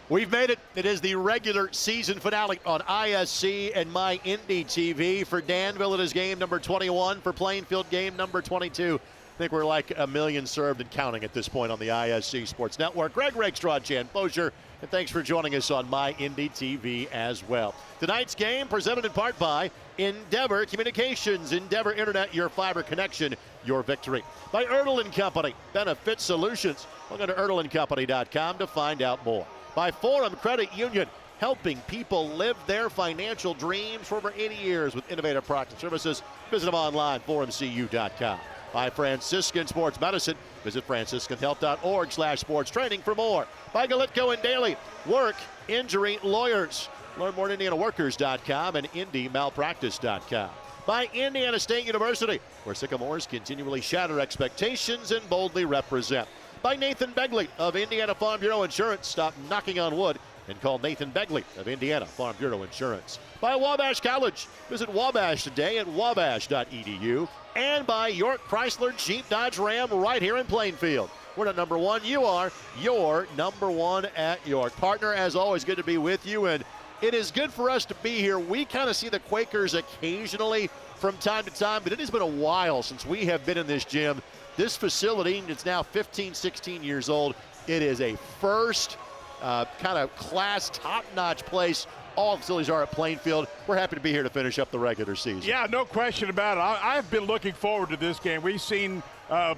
We've made it. It is the regular season finale on ISC and My Indy TV. For Danville, it is game number 21. For Plainfield, game number 22. I think we're like a million served and counting at this point on the ISC Sports Network. Greg Rakestraw, Jan Bozier, and thanks for joining us on My Indy TV as well. Tonight's game presented in part by Endeavor Communications. Endeavor Internet, your fiber connection, your victory. By Erdl & Company, Benefit Solutions. Look at erdlandcompany.com to find out more. By Forum Credit Union, helping people live their financial dreams for over 80 years with innovative products and services. Visit them online, forumcu.com. By Franciscan Sports Medicine, visit franciscanhealth.org/sports training for more. By Galitco and Daily, work, injury, lawyers. Learn more at indianaworkers.com and indymalpractice.com. By Indiana State University, where Sycamores continually shatter expectations and boldly represent. By Nathan Begley of Indiana Farm Bureau Insurance. Stop knocking on wood and call Nathan Begley of Indiana Farm Bureau Insurance. By Wabash College. Visit Wabash today at wabash.edu. And by York Chrysler Jeep Dodge Ram right here in Plainfield. We're not number one. You are. You're number one at York. Partner, as always, good to be with you. And it is good for us to be here. We kind of see the Quakers occasionally from time to time, but it has been a while since we have been in this gym. This facility, it's now 15, 16 years old. It is a first kind of class, top-notch place. All facilities are at Plainfield. We're happy to be here to finish up the regular season. Yeah, no question about it. I've been looking forward to this game. We've seen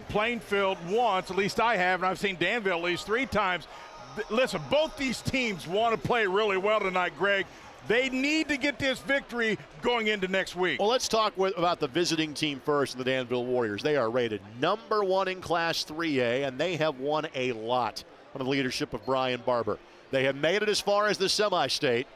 Plainfield once, at least I have, and I've seen Danville at least 3 times. Listen, both these teams want to play really well tonight, Greg. They need to get this victory going into next week. Well, let's talk about the visiting team first, the Danville Warriors. They are rated number 1 in Class 3A, and they have won a lot under the leadership of Brian Barber. They have made it as far as the semi-state.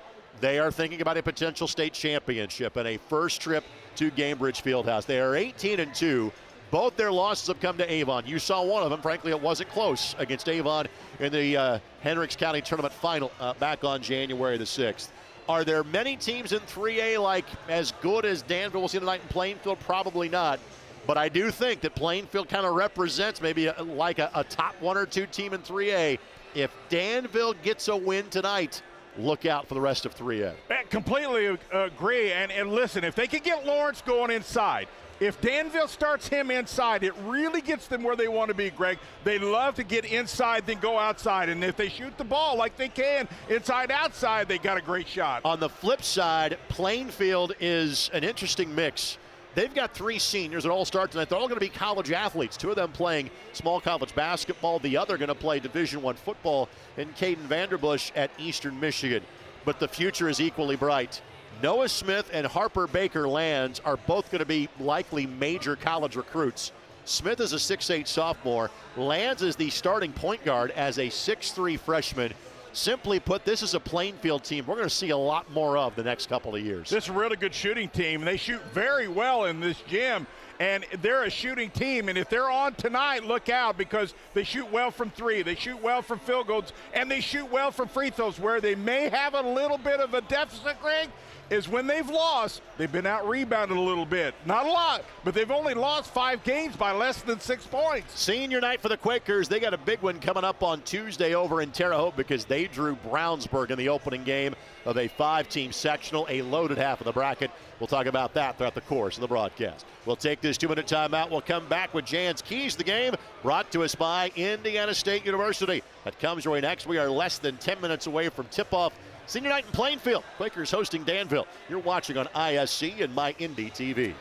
They are thinking about a potential state championship and a first trip to Gainbridge Fieldhouse. They are 18-2. Both their losses have come to Avon. You saw one of them. Frankly, it wasn't close against Avon in the Hendricks County Tournament Final back on January the 6th. Are there many teams in 3A like as good as Danville will see tonight in Plainfield? Probably not. But I do think that Plainfield kind of represents maybe like a top 1 or 2 team in 3A. If Danville gets a win tonight, look out for the rest of 3A. I completely agree. And listen, if they could get Lawrence going inside, if Danville starts him inside, it really gets them where they want to be, Greg. They love to get inside, then go outside. And if they shoot the ball like they can, inside, outside, they got a great shot. On the flip side, Plainfield is an interesting mix. They've got 3 seniors that all start tonight. They're all going to be college athletes. 2 of them playing small college basketball. The other going to play Division I football in Caden Vanderbush at Eastern Michigan. But the future is equally bright. Noah Smith and Harper Baker Lands are both going to be likely major college recruits. Smith is a 6'8 sophomore. Lands is the starting point guard as a 6'3 freshman. Simply put, this is a Plainfield team we're going to see a lot more of the next couple of years. This is a really good shooting team. They shoot very well in this gym, and they're a shooting team. And if they're on tonight, look out, because they shoot well from 3. They shoot well from field goals, and they shoot well from free throws. Where they may have a little bit of a deficit, Greg, is when they've lost, they've been out-rebounded a little bit. Not a lot, but they've only lost 5 games by less than 6 points. Senior night for the Quakers. They got a big one coming up on Tuesday over in Terre Haute because they drew Brownsburg in the opening game of a 5-team sectional, a loaded half of the bracket. We'll talk about that throughout the course of the broadcast. We'll take this 2-minute timeout. We'll come back with Jan's Keys to the Game, brought to us by Indiana State University. That comes right next. We are less than 10 minutes away from tip-off. Senior night in Plainfield. Quakers hosting Danville. You're watching on ISC and My Indy TV.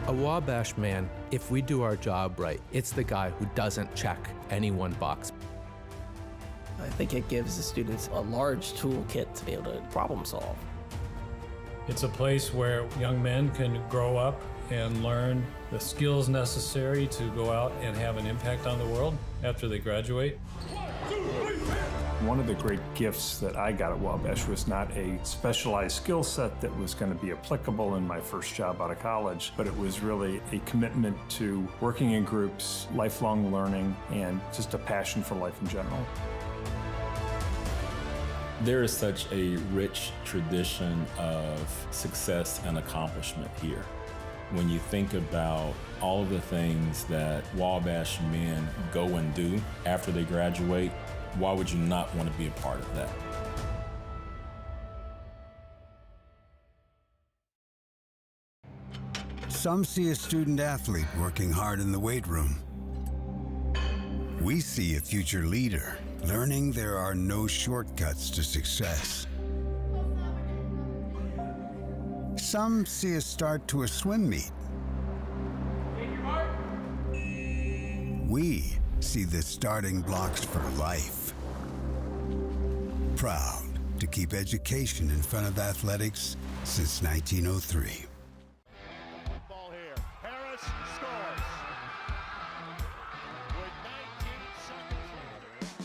A Wabash man, if we do our job right, it's the guy who doesn't check any one box. I think it gives the students a large toolkit to be able to problem solve. It's a place where young men can grow up and learn the skills necessary to go out and have an impact on the world after they graduate. One of the great gifts that I got at Wabash was not a specialized skill set that was going to be applicable in my first job out of college, but it was really a commitment to working in groups, lifelong learning, and just a passion for life in general. There is such a rich tradition of success and accomplishment here. When you think about all of the things that Wabash men go and do after they graduate, Why would you not want to be a part of that? Some see a student athlete working hard in the weight room. We see a future leader learning there are no shortcuts to success. Some see a start to a swim meet. We see the starting blocks for life. Proud to keep education in front of athletics since 1903. Ball here. Harris scores. With 19 seconds remaining.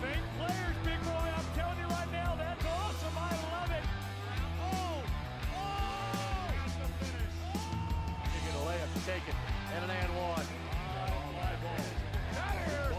Fake players, big boy. I'm telling you right now, that's awesome. I love it. Oh! That's the finish. You get a layup to take it. And an and one. Fly ball. Out of here.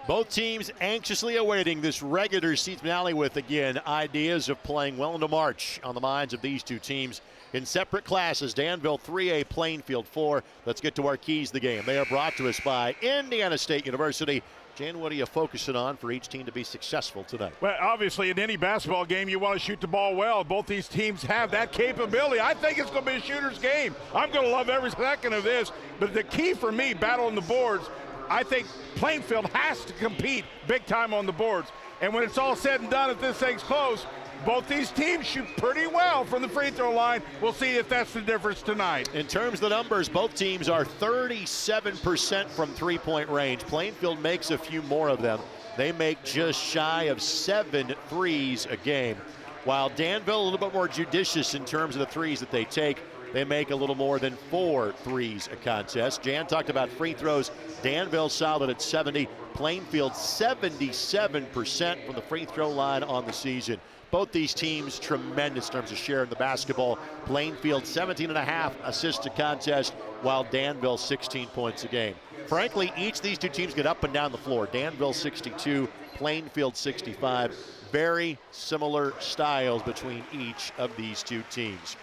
Both teams anxiously awaiting this regular season finale with, again, ideas of playing well into March on the minds of these two teams in separate classes. Danville 3A, Plainfield 4. Let's get to our keys to the game. They are brought to us by Indiana State University. Jan, what are you focusing on for each team to be successful tonight? Well, obviously, in any basketball game, you want to shoot the ball well. Both these teams have that capability. I think it's going to be a shooter's game. I'm going to love every second of this. But the key for me, battling the boards, I think Plainfield has to compete big time on the boards. And when it's all said and done, if this thing's close, both these teams shoot pretty well from the free throw line. We'll see if that's the difference tonight. In terms of the numbers, both teams are 37% from three-point range. Plainfield makes a few more of them. They make just shy of 7 threes a game. While Danville a little bit more judicious in terms of the threes that they take. They make a little more than 4 threes a contest. Jan talked about free throws. Danville solid at 70. Plainfield 77% from the free throw line on the season. Both these teams tremendous in terms of sharing the basketball. Plainfield 17.5 assists a contest, while Danville 16 points a game. Frankly, each of these two teams get up and down the floor. Danville 62, Plainfield 65. Very similar styles between each of these two teams.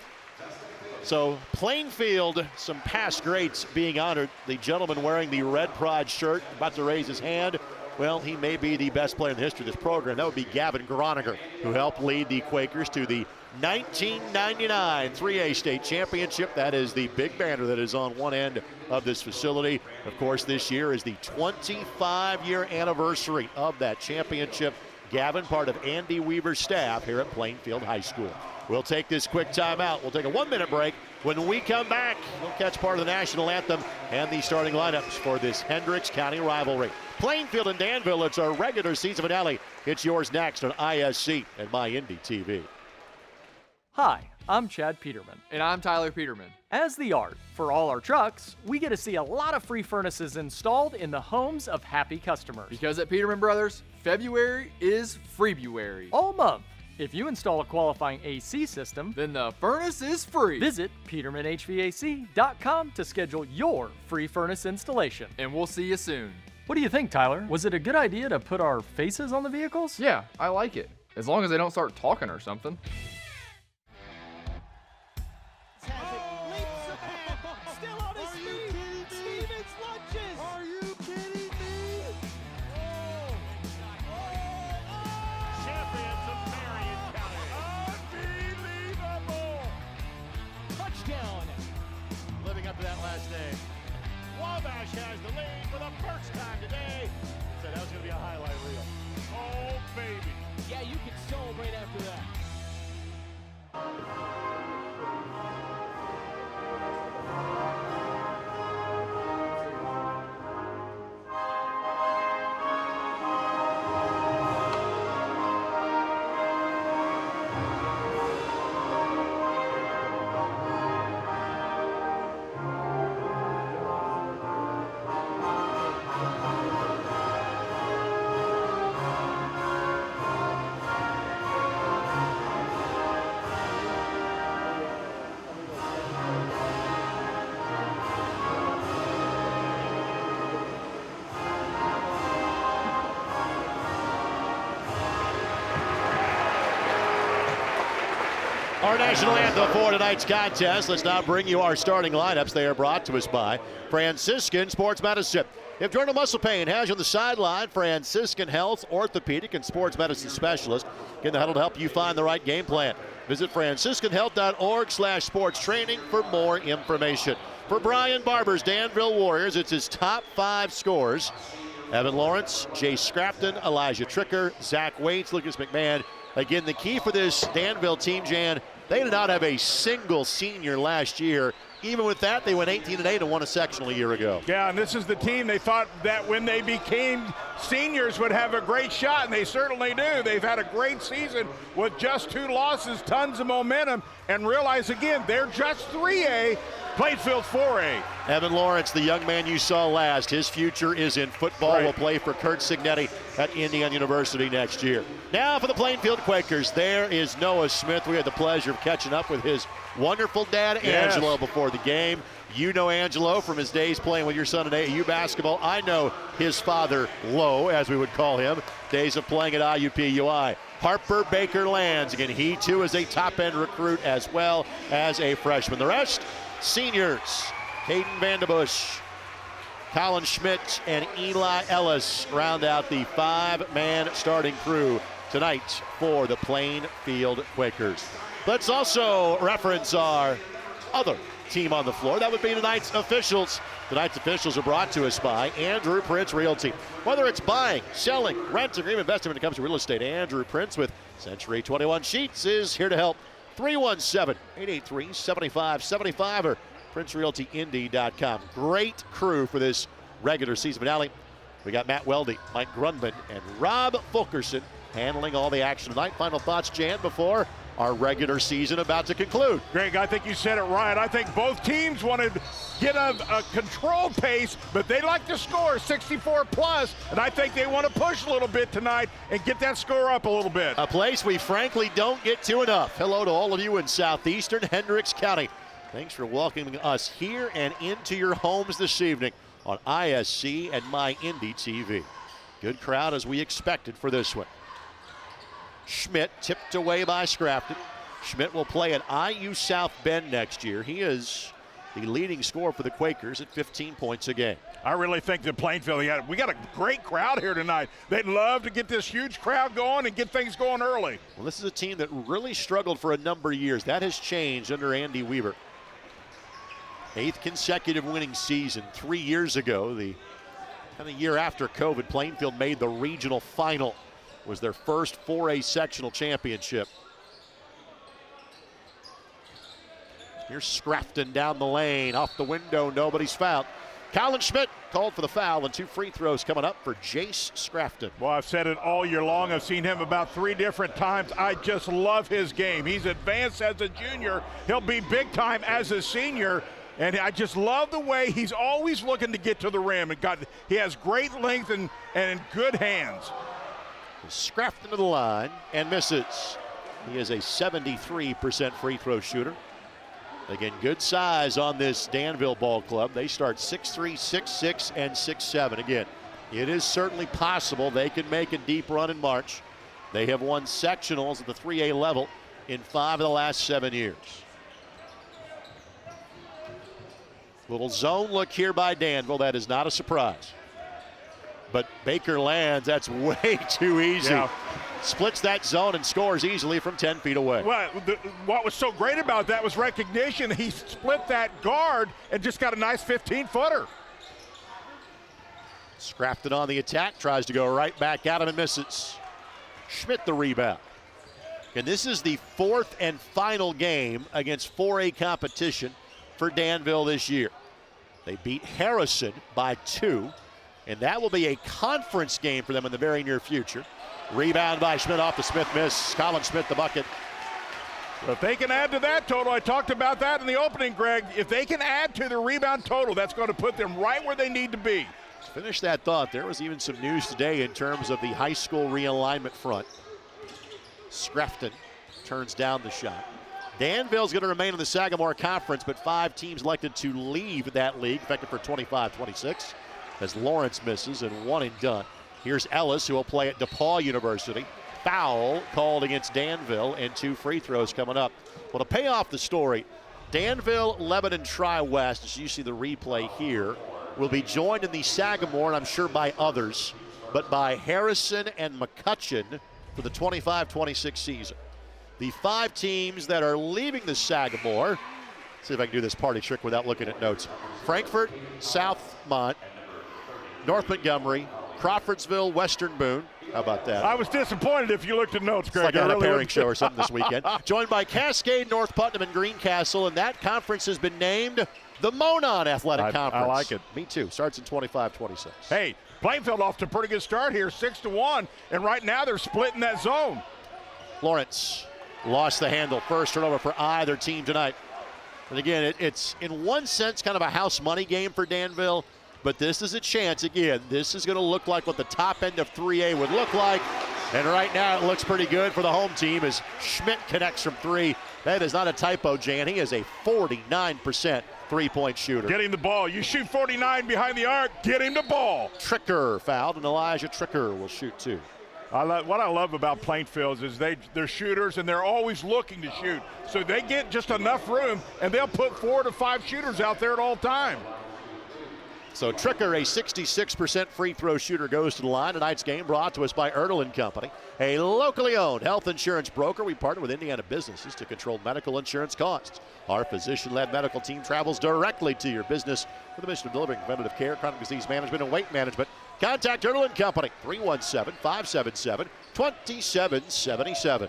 So Plainfield, some past greats being honored. The gentleman wearing the red pride shirt, about to raise his hand. Well, he may be the best player in the history of this program. That would be Gavin Groniger, who helped lead the Quakers to the 1999 3A state championship. That is the big banner that is on one end of this facility. Of course, this year is the 25-year anniversary of that championship. Gavin, part of Andy Weaver's staff here at Plainfield High School. We'll take this quick timeout. We'll take a 1-minute break. When we come back, we'll catch part of the national anthem and the starting lineups for this Hendricks County rivalry. Plainfield and Danville, it's our regular season finale. It's yours next on ISC and My Indy TV. Hi, I'm Chad Peterman. And I'm Tyler Peterman. As the art for all our trucks, we get to see a lot of free furnaces installed in the homes of happy customers. Because at Peterman Brothers, February is Freebuary. All month. If you install a qualifying AC system, then the furnace is free. Visit PetermanHVAC.com to schedule your free furnace installation. And we'll see you soon. What do you think, Tyler? Was it a good idea to put our faces on the vehicles? Yeah, I like it. As long as they don't start talking or something. Wabash has the lead for the first time today. So that was going to be a highlight reel. Oh, baby. Yeah, you can celebrate after that. Our national anthem for tonight's contest. Let's now bring you our starting lineups. They are brought to us by Franciscan Sports Medicine. If joint muscle pain has you on the sideline, Franciscan Health orthopedic and sports medicine specialist get the huddle to help you find the right game plan. Visit franciscanhealth.org/sports training for more information. For Brian Barber's Danville Warriors, it's his top 5 scores. Evan Lawrence, Jay Scrafton, Elijah Tricker, Zach Waits, Lucas McMahon. Again, the key for this Danville team, Jan, they did not have a single senior last year. Even with that, they went 18-8 and won a sectional a year ago. Yeah, and this is the team they thought that when they became seniors would have a great shot, and they certainly do. They've had a great season with just 2 losses, tons of momentum, and realize again, they're just 3A, Plainfield 4A. Evan Lawrence, the young man you saw last, his future is in football. Right. Will play for Kurt Signetti at Indiana University next year. Now for the Plainfield Quakers, there is Noah Smith. We had the pleasure of catching up with his wonderful dad, Yes. Angelo, before the game. You know Angelo from his days playing with your son at AAU basketball. I know his father, Lowe, as we would call him, days of playing at IUPUI. Harper Baker lands. Again, he too is a top-end recruit as well as a freshman. The rest, seniors. Caden Vanderbush, Colin Schmidt, and Eli Ellis round out the 5-man starting crew tonight for the Plainfield Quakers. Let's also reference our other team on the floor. That would be tonight's officials. Tonight's officials are brought to us by Andrew Prince Realty. Whether it's buying, selling, renting, or even investing when it comes to real estate, Andrew Prince with Century 21 Sheets is here to help. 317-883-7575 or PrinceRealtyIndy.com. Great crew for this regular season finale. We got Matt Weldy, Mike Grunman, and Rob Fulkerson handling all the action tonight. Final thoughts, Jan, before our regular season about to conclude. Greg, I think you said it right. I think both teams wanted to get a controlled pace, but they like to score 64 plus, and I think they want to push a little bit tonight and get that score up a little bit. A place we frankly don't get to enough. Hello to all of you in southeastern Hendricks County. Thanks for welcoming us here and into your homes this evening on ISC and My Indy TV. Good crowd as we expected for this one. Schmidt tipped away by Scrafton. Schmidt will play at IU South Bend next year. He is the leading scorer for the Quakers at 15 points a game. I really think that Plainfield, we got a great crowd here tonight. They'd love to get this huge crowd going and get things going early. Well, this is a team that really struggled for a number of years. That has changed under Andy Weaver. 8th consecutive winning season. 3 years ago, the kind of year after COVID, Plainfield made the regional final. It was their first 4A sectional championship. Here's Scrafton down the lane, off the window, nobody's fouled. Colin Schmidt called for the foul, and 2 free throws coming up for Jace Scrafton. Well, I've said it all year long. I've seen him about 3 different times. I just love his game. He's advanced as a junior. He'll be big time as a senior. And I just love the way he's always looking to get to the rim. He has great length and good hands. Scrafton to the line and misses. He is a 73% free throw shooter. Again, good size on this Danville ball club. They start 6'3", 6'6", and 6'7". Again, it is certainly possible they can make a deep run in March. They have won sectionals at the 3A level in 5 of the last 7 years. Little zone look here by Danville. That is not a surprise. But Baker lands. That's way too easy. Yeah. Splits that zone and scores easily from 10 feet away. Well, what was so great about that was recognition. He split that guard and just got a nice 15-footer. Scrafton on the attack. Tries to go right back at him and misses. Schmidt the rebound. And this is the 4th and final game against 4A competition for Danville this year. They beat Harrison by 2, and that will be a conference game for them in the very near future. Rebound by Schmidt off the Smith miss. Colin Schmidt the bucket. Well, if they can add to that total, I talked about that in the opening, Greg. If they can add to the rebound total, that's going to put them right where they need to be. To finish that thought, there was even some news today in terms of the high school realignment front. Scrafton turns down the shot. Danville's going to remain in the Sagamore Conference, but 5 teams elected to leave that league, effective for 25-26, as Lawrence misses and 1 and done. Here's Ellis, who will play at DePaul University. foul called against Danville and 2 free throws coming up. Well, to pay off the story, Danville, Lebanon, Tri-West, as you see the replay here, will be joined in the Sagamore, and I'm sure by others, but by Harrison and McCutcheon for the 25-26 season. The 5 teams that are leaving the Sagamore, see if I can do this party trick without looking at notes. Frankfort, Southmont, North Montgomery, Crawfordsville, Western Boone. How about that? I was disappointed if you looked at notes, Greg. It's like a pairing show or something this weekend. Joined by Cascade, North Putnam, and Greencastle, and that conference has been named the Monon Athletic Conference. I like it. Me too. Starts in 25-26. Hey, Plainfield off to a pretty good start here, 6-1, and right now they're splitting that zone. Lawrence lost the handle. First turnover for either team tonight. And again, it's in one sense kind of a house money game for Danville, but this is a chance. Again, this is going to look like what the top end of 3A would look like. And right now it looks pretty good for the home team as Schmidt connects from 3. That is not a typo, Jan. He is a 49% three-point shooter. Get him the ball. You shoot 49 behind the arc, get him the ball. Tricker fouled, and Elijah Tricker will shoot 2. What I love about Plainfield is they're shooters and they're always looking to shoot. So they get just enough room and they'll put 4 to 5 shooters out there at all time. So Tricker, a 66% free throw shooter, goes to the line. Tonight's game brought to us by Ertl & Company, a locally owned health insurance broker. We partner with Indiana businesses to control medical insurance costs. Our physician-led medical team travels directly to your business with the mission of delivering preventative care, chronic disease management, and weight management. Contact Ertl & Company, 317-577-2777.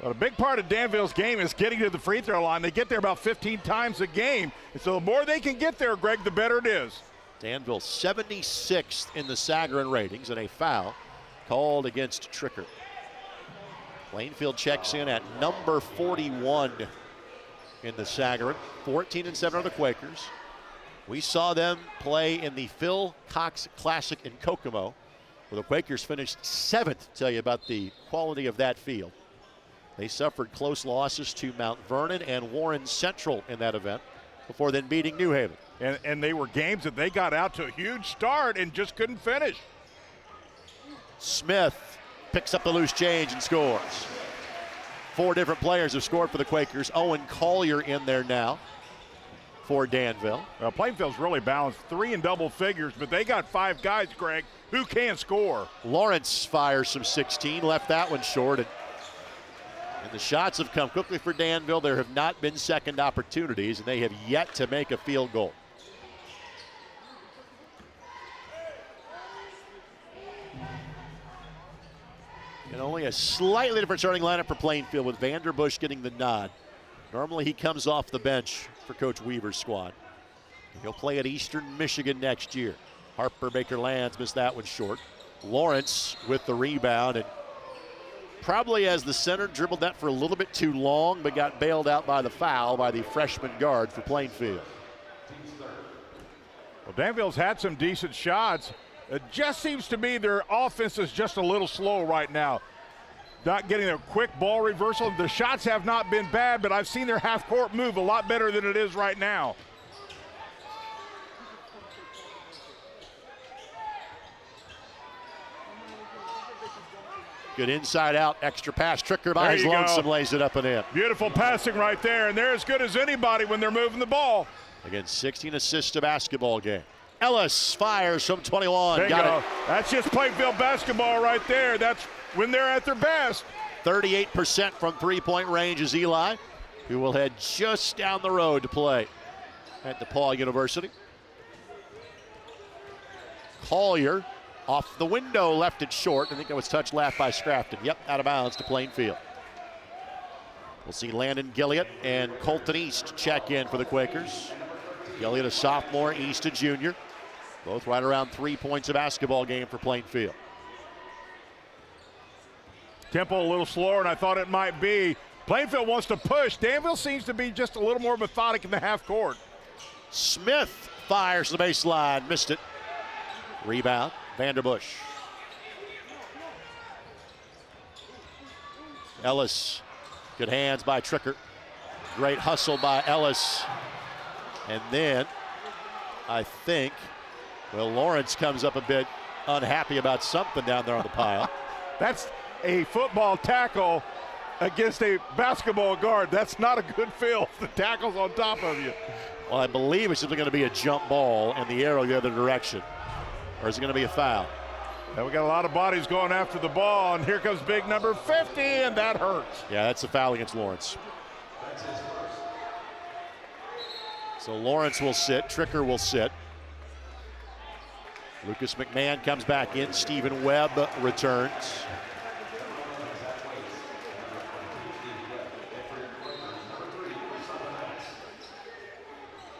Well, a big part of Danville's game is getting to the free throw line. They get there about 15 times a game. And so the more they can get there, Greg, the better it is. Danville 76th in the Sagarin ratings, and a foul called against Tricker. Plainfield checks in at number 41 in the Sagarin. 14-7 are the Quakers. We saw them play in the Phil Cox Classic in Kokomo, where the Quakers finished 7th. Tell you about the quality of that field. They suffered close losses to Mount Vernon and Warren Central in that event before then beating New Haven. And they were games that they got out to a huge start and just couldn't finish. Smith picks up the loose change and scores. 4 different players have scored for the Quakers. Owen Collier in there now for Danville. Well, Plainfield's really balanced, 3 in double figures, but they got 5 guys, Greg, who can score. Lawrence fires from 16, left that one short. And the shots have come quickly for Danville. There have not been second opportunities, and they have yet to make a field goal. And only a slightly different starting lineup for Plainfield, with Vanderbush getting the nod. Normally he comes off the bench for Coach Weaver's squad. He'll play at Eastern Michigan next year. Harper Baker Lands missed that one short. Lawrence with the rebound, and probably as the center dribbled that for a little bit too long, but got bailed out by the foul by the freshman guard for Plainfield. Well, Danville's had some decent shots. It just seems to me their offense is just a little slow right now. Not getting a quick ball reversal. The shots have not been bad, but I've seen their half-court move a lot better than it is right now. Good inside-out extra pass. Tricker by his lonesome lays it up and in. Beautiful passing right there, and they're as good as anybody when they're moving the ball. Again, 16 assists a basketball game. Ellis fires from 21. There you Got go. it. That's just Plainfield basketball right there. That's when they're at their best. 38% from three-point range is Eli, who will head just down the road to play at DePaul University. Collier off the window, left it short. I think that was touched left by Scrafton. Yep, out of bounds to Plainfield. We'll see Landon Gilliott and Colton East check in for the Quakers. Gilliott a sophomore, East a junior. Both right around 3 points a basketball game for Plainfield. Tempo a little slower than I thought it might be. Plainfield wants to push. Danville seems to be just a little more methodic in the half court. Smith fires the baseline, missed it. Rebound, Vanderbush. Ellis, good hands by Tricker. Great hustle by Ellis. And then, I think, well, Lawrence comes up a bit unhappy about something down there on the pile. a football tackle against a basketball guard. That's not a good feel if the tackle's on top of you. Well, I believe it's simply going to be a jump ball and the arrow the other direction. Or is it going to be a foul? And we got a lot of bodies going after the ball, and here comes big number 50, and that hurts. Yeah, that's a foul against Lawrence. So Lawrence will sit, Tricker will sit. Lucas McMahon comes back in, Stephen Webb returns.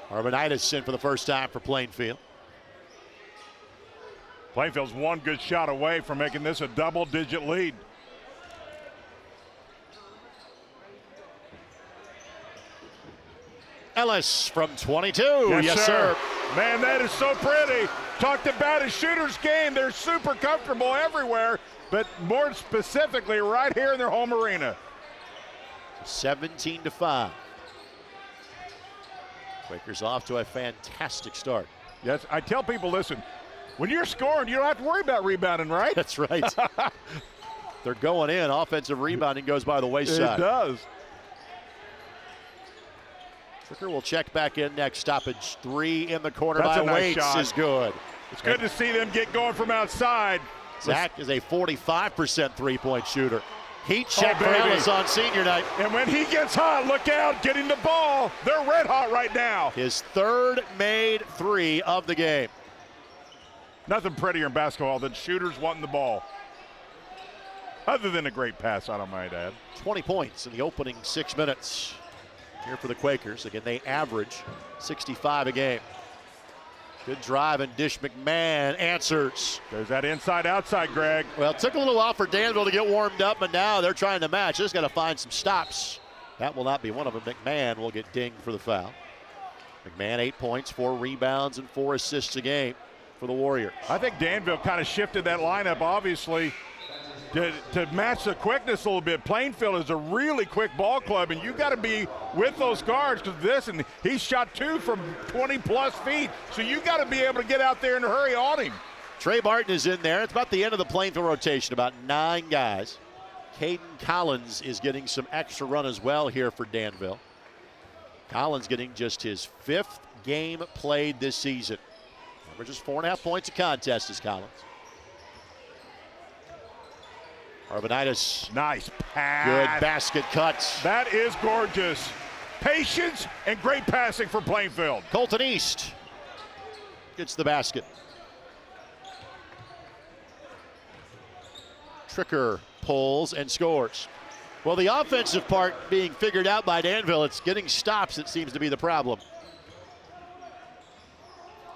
Arbonitis in for the first time for Plainfield. Plainfield's one good shot away from making this a double-digit lead. Ellis from 22. Yes, sir. Man, that is so pretty. Talked about his shooter's game. They're super comfortable everywhere, but more specifically right here in their home arena. 17-5. Quakers off to a fantastic start. Yes, I tell people, listen, when you're scoring, you don't have to worry about rebounding, right? That's right. They're going in. Offensive rebounding goes by the wayside. It does. Tricker will check back in next. Stoppage 3 in the corner That's by a nice Waits shot. is good. It's good to see them get going from outside. Zach is a 45% three-point shooter. Heat check for baby. Ellis on senior night. And when he gets hot, look out, getting the ball. They're red hot right now. His third made 3 of the game. Nothing prettier in basketball than shooters wanting the ball. Other than a great pass, I don't mind add. 20 points in the opening 6 minutes here for the Quakers. Again, they average 65 a game. Good drive, and Dish McMahon answers. There's that inside-outside, Greg. Well, it took a little while for Danville to get warmed up, but now they're trying to match. Just got to find some stops. That will not be one of them. McMahon will get dinged for the foul. McMahon 8 points, 4 rebounds, and 4 assists a game for the Warriors. I think Danville kind of shifted that lineup, obviously, to match the quickness a little bit. Plainfield is a really quick ball club, and you got to be with those guards because and he shot 2 from 20-plus feet, so you got to be able to get out there and hurry on him. Trey Barton is in there. It's about the end of the Plainfield rotation, about 9 guys. Caden Collins is getting some extra run as well here for Danville. Collins getting just his 5th game played this season. Averages 4.5 points a contest is Collins. Arbonitis. Nice pass. Good basket cuts. That is gorgeous. Patience and great passing for Plainfield. Colton East gets the basket. Tricker pulls and scores. Well, the offensive part being figured out by Danville, it's getting stops that seems to be the problem.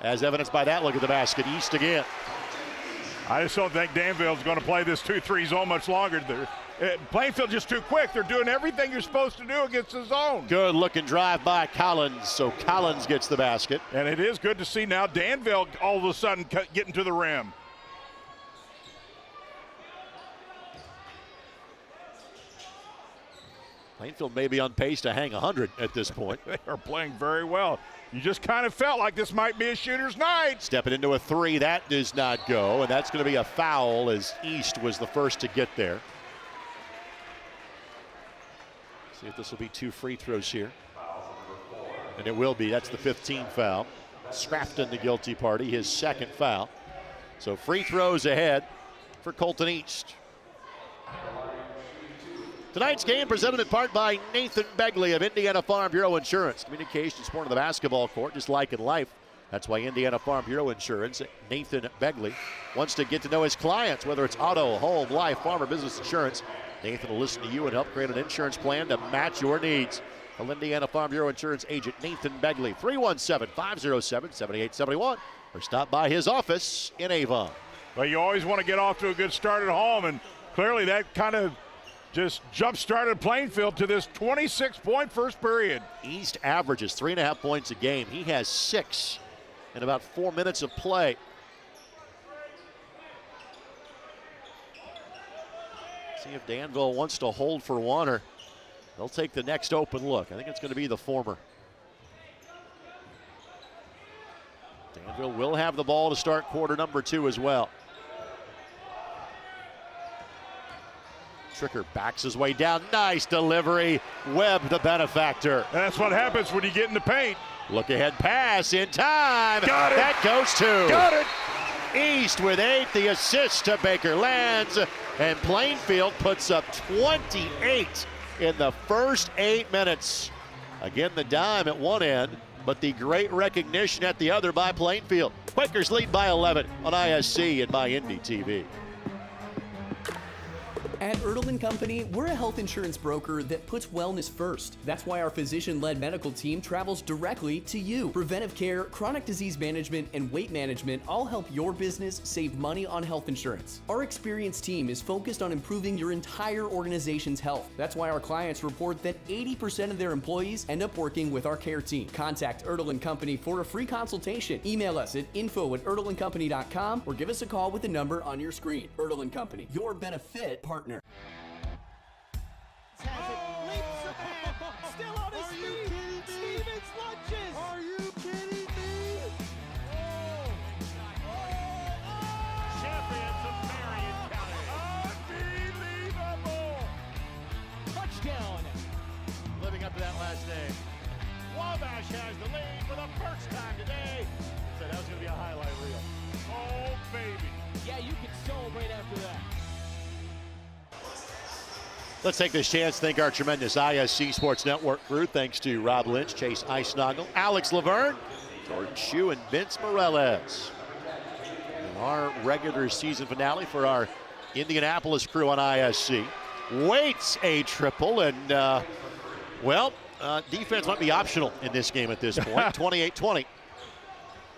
As evidenced by that look at the basket. East again. I just don't think Danville's going to play this 2-3 zone much longer. Plainfield just too quick. They're doing everything you're supposed to do against the zone. Good looking drive by Collins, so Collins gets the basket. And it is good to see now Danville all of a sudden getting to the rim. Plainfield may be on pace to hang 100 at this point. They are playing very well. You just kind of felt like this might be a shooter's night. Stepping into a 3, that does not go, and that's going to be a foul as East was the first to get there. See if this will be 2 free throws here. And it will be. That's the 15th foul. Scrafton, the guilty party, his 2nd foul. So free throws ahead for Colton East. Tonight's game presented in part by Nathan Begley of Indiana Farm Bureau Insurance. Communication is part of the basketball court, just like in life. That's why Indiana Farm Bureau Insurance, Nathan Begley, wants to get to know his clients, whether it's auto, home, life, farm, or business insurance. Nathan will listen to you and help create an insurance plan to match your needs. Call Indiana Farm Bureau Insurance agent Nathan Begley, 317-507-7871, or stop by his office in Avon. Well, you always want to get off to a good start at home, and clearly that kind of just jump-started Plainfield to this 26-point first period. East averages 3.5 points a game. He has 6 in about 4 minutes of play. See if Danville wants to hold for one, or they'll take the next open look. I think it's going to be the former. Danville will have the ball to start quarter number 2 as well. Tricker backs his way down. Nice delivery. Webb, the benefactor. That's what happens when you get in the paint. Look ahead pass in time. Got it. That goes to Got it. East with 8. The assist to Baker Lands. And Plainfield puts up 28 in the first 8 minutes. Again, the dime at one end, but the great recognition at the other by Plainfield. Quakers lead by 11 on ISC and my Indy TV. At Ertl & Company, we're a health insurance broker that puts wellness first. That's why our physician-led medical team travels directly to you. Preventive care, chronic disease management, and weight management all help your business save money on health insurance. Our experienced team is focused on improving your entire organization's health. That's why our clients report that 80% of their employees end up working with our care team. Contact Ertl & Company for a free consultation. Email us at info@ertlandcompany.com or give us a call with the number on your screen. Ertl & Company, your benefit partner. Still on his feet. Stevens lunges. Are you kidding me? Champions of Marion County. Unbelievable. Touchdown. Living up to that last name. Wabash has the lead for the first time today. Said that was going to be a highlight reel. Oh, baby. Yeah, you can celebrate after that. Let's take this chance to thank our tremendous ISC Sports Network crew. Thanks to Rob Lynch, Chase Eisnagel, Alex Laverne, Jordan Shue, and Vince Morales. And our regular season finale for our Indianapolis crew on ISC. Waits a triple, and, defense might be optional in this game at this point. 28-20.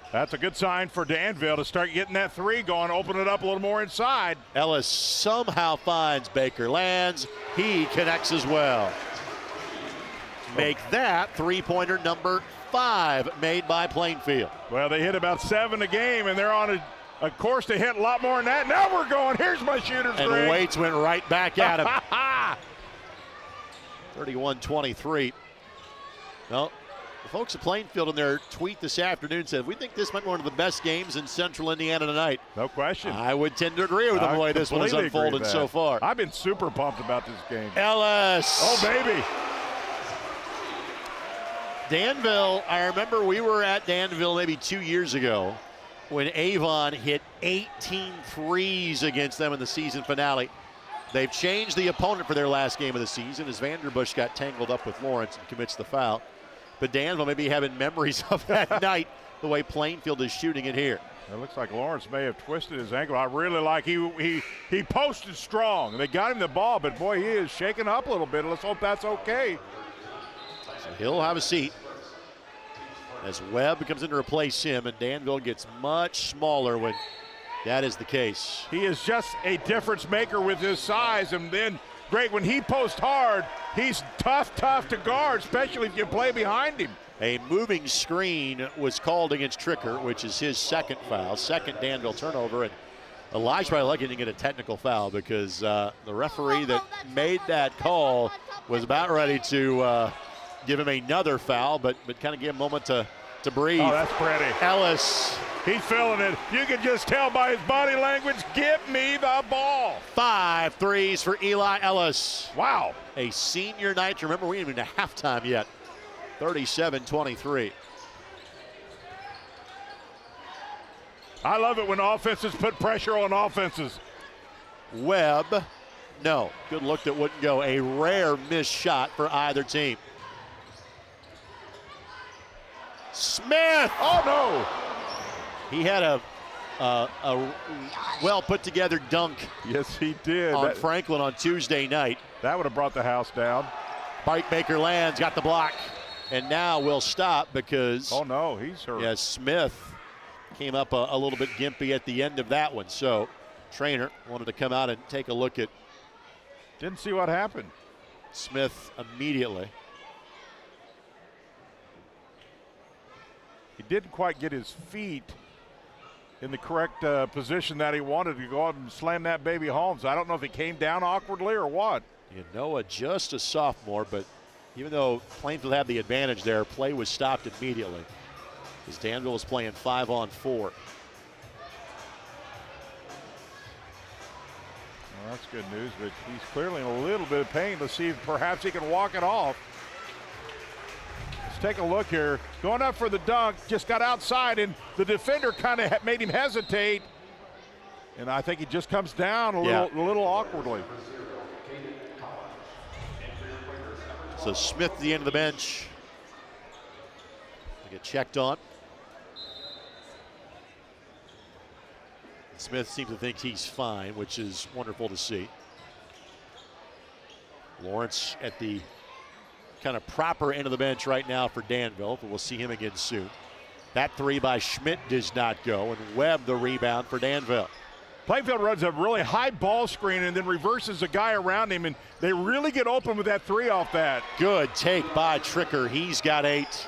That's a good sign for Danville to start getting that three going, open it up a little more inside. Ellis somehow finds Baker Lands. He connects as well. Make that three-pointer number 5 made by Plainfield. Well, they hit about 7 a game, and they're on a course to hit a lot more than that. Now we're going. Here's my shooters, And Greg. Waits went right back at him. 31-23. No. The folks at Plainfield in their tweet this afternoon said, we think this might be one of the best games in Central Indiana tonight. No question. I would tend to agree with the way this one has unfolded so far. I've been super pumped about this game. Ellis. Oh, baby. Danville, I remember we were at Danville maybe 2 years ago when Avon hit 18 threes against them in the season finale. They've changed the opponent for their last game of the season as Vanderbush got tangled up with Lawrence and commits the foul. But Danville may be having memories of that night, the way Plainfield is shooting it here. It looks like Lawrence may have twisted his ankle. I really like he posted strong. They got him the ball, but boy, he is shaking up a little bit. Let's hope that's okay. So he'll have a seat as Webb comes in to replace him, and Danville gets much smaller when that is the case. He is just a difference maker with his size, and then great when he posts hard. He's tough to guard, especially if you play behind him. A moving screen was called against Tricker, which is his second foul, second Danville turnover, and Elijah probably lucky to get a technical foul because the referee that made that call was about ready to give him another foul, but kind of give him a moment to breathe. Oh, that's pretty. Ellis. He's feeling it. You can just tell by his body language, give me the ball. 5 threes for Eli Ellis. Wow. A senior night. Remember, we ain't even at halftime yet. 37-23. I love it when offenses put pressure on offenses. Webb, no. Good look that wouldn't go. A rare missed shot for either team. Smith. Oh, no. He had a well put together dunk. Yes, he did. On Franklin on Tuesday night. That would have brought the house down. Mike Baker Lands got the block. And now we'll stop because. Oh, no, he's hurt. Yeah, Smith came up a little bit gimpy at the end of that one. So, trainer wanted to come out and take a look at. Didn't see what happened. Smith immediately. He didn't quite get his feet in the correct position that he wanted to go out and slam that baby home. So I don't know if he came down awkwardly or what. Noah just a sophomore, but even though Plainfield had the advantage there, play was stopped immediately as Danville was playing 5-on-4. Well, that's good news, but he's clearly in a little bit of pain. Let's see if perhaps he can walk it off. Let's take a look here. Going up for the dunk, just got outside, and the defender kind of made him hesitate. And I think he just comes down a little awkwardly. So Smith at the end of the bench. They get checked on. Smith seems to think he's fine, which is wonderful to see. Lawrence at the kind of proper end of the bench right now for Danville, but we'll see him again soon. That three by Schmidt does not go, and Webb the rebound for Danville. Plainfield runs a really high ball screen and then reverses a guy around him, and they really get open with that three off that. Good take by Tricker. He's got 8.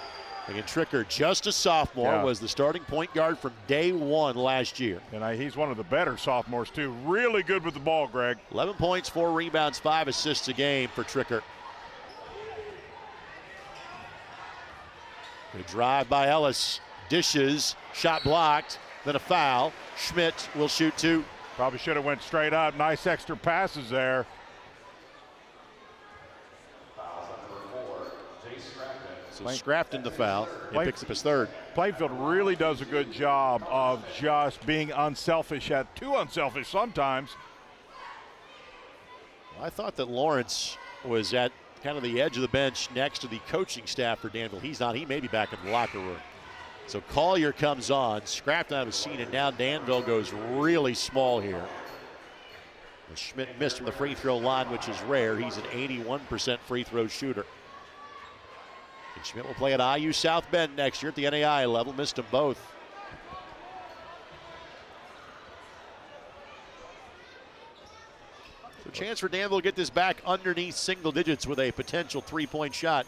Again, Tricker, just a sophomore, was the starting point guard from day one last year. And he's one of the better sophomores, too. Really good with the ball, Greg. 11 points, 4 rebounds, 5 assists a game for Tricker. Good drive by Ellis. Dishes, shot blocked, then a foul. Schmidt will shoot 2. Probably should have went straight up. Nice extra passes there. So Scrafton the foul and picks up his 3rd. Plainfield really does a good job of just being unselfish, too unselfish sometimes. I thought that Lawrence was at kind of the edge of the bench next to the coaching staff for Danville. He's not. He may be back in the locker room. So Collier comes on, Scrafton out of scene, and now Danville goes really small here. Schmidt missed from the free throw line, which is rare. He's an 81% free throw shooter. And Schmidt will play at IU South Bend next year at the NAI level. Missed them both. So chance for Danville to get this back underneath single digits with a potential 3-point shot.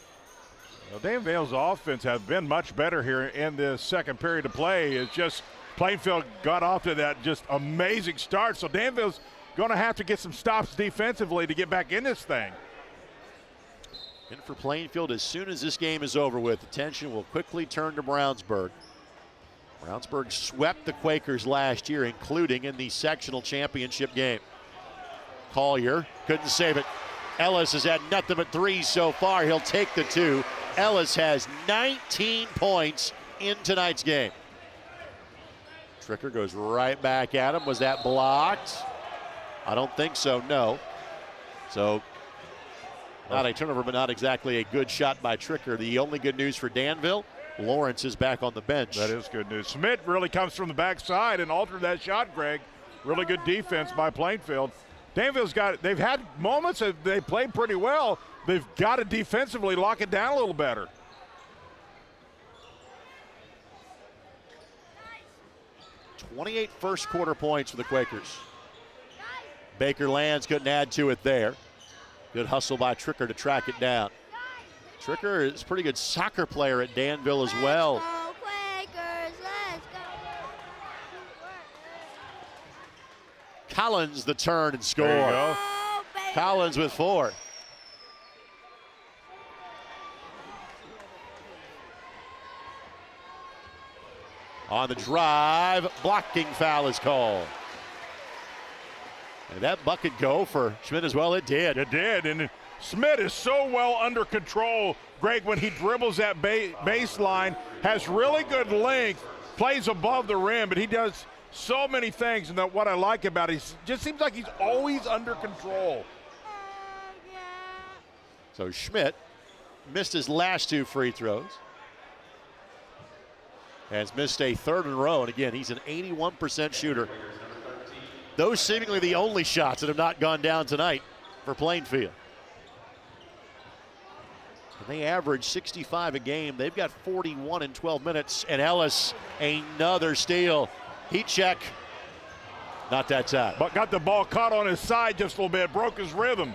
Well, Danville's offense has been much better here in this second period of play. It's just Plainfield got off to that just amazing start. So Danville's going to have to get some stops defensively to get back in this thing. And for Plainfield, as soon as this game is over with, attention will quickly turn to Brownsburg. Brownsburg swept the Quakers last year, including in the sectional championship game. Collier couldn't save it. Ellis has had nothing but 3 so far. He'll take the 2. Ellis has 19 points in tonight's game. Tricker goes right back at him. Was that blocked? I don't think so, no. So not a turnover, but not exactly a good shot by Tricker. The only good news for Danville, Lawrence is back on the bench. That is good news. Schmidt really comes from the backside and altered that shot, Greg. Really good defense by Plainfield. Danville's they've had moments that they played pretty well. They've got to defensively lock it down a little better. .28 first quarter points for the Quakers. Baker Lands couldn't add to it there. Good hustle by Tricker to track it down. Tricker is a pretty good soccer player at Danville as well. Let's go, Quakers, let's go. Collins the turn and score. There you go. Collins with 4. On the drive, blocking foul is called. And that bucket go for Schmidt as well? It did. It did, and Schmidt is so well under control, Greg, when he dribbles that baseline, has really good length, plays above the rim, but he does so many things, and what I like about it, it just seems like he's always under control. So Schmidt missed his last 2 free throws. Has missed a 3rd in a row, and again, he's an 81% shooter. Those seemingly the only shots that have not gone down tonight for Plainfield. And they average 65 a game. They've got 41 in 12 minutes. And Ellis, another steal. Heat check. Not that time. But got the ball caught on his side just a little bit, broke his rhythm.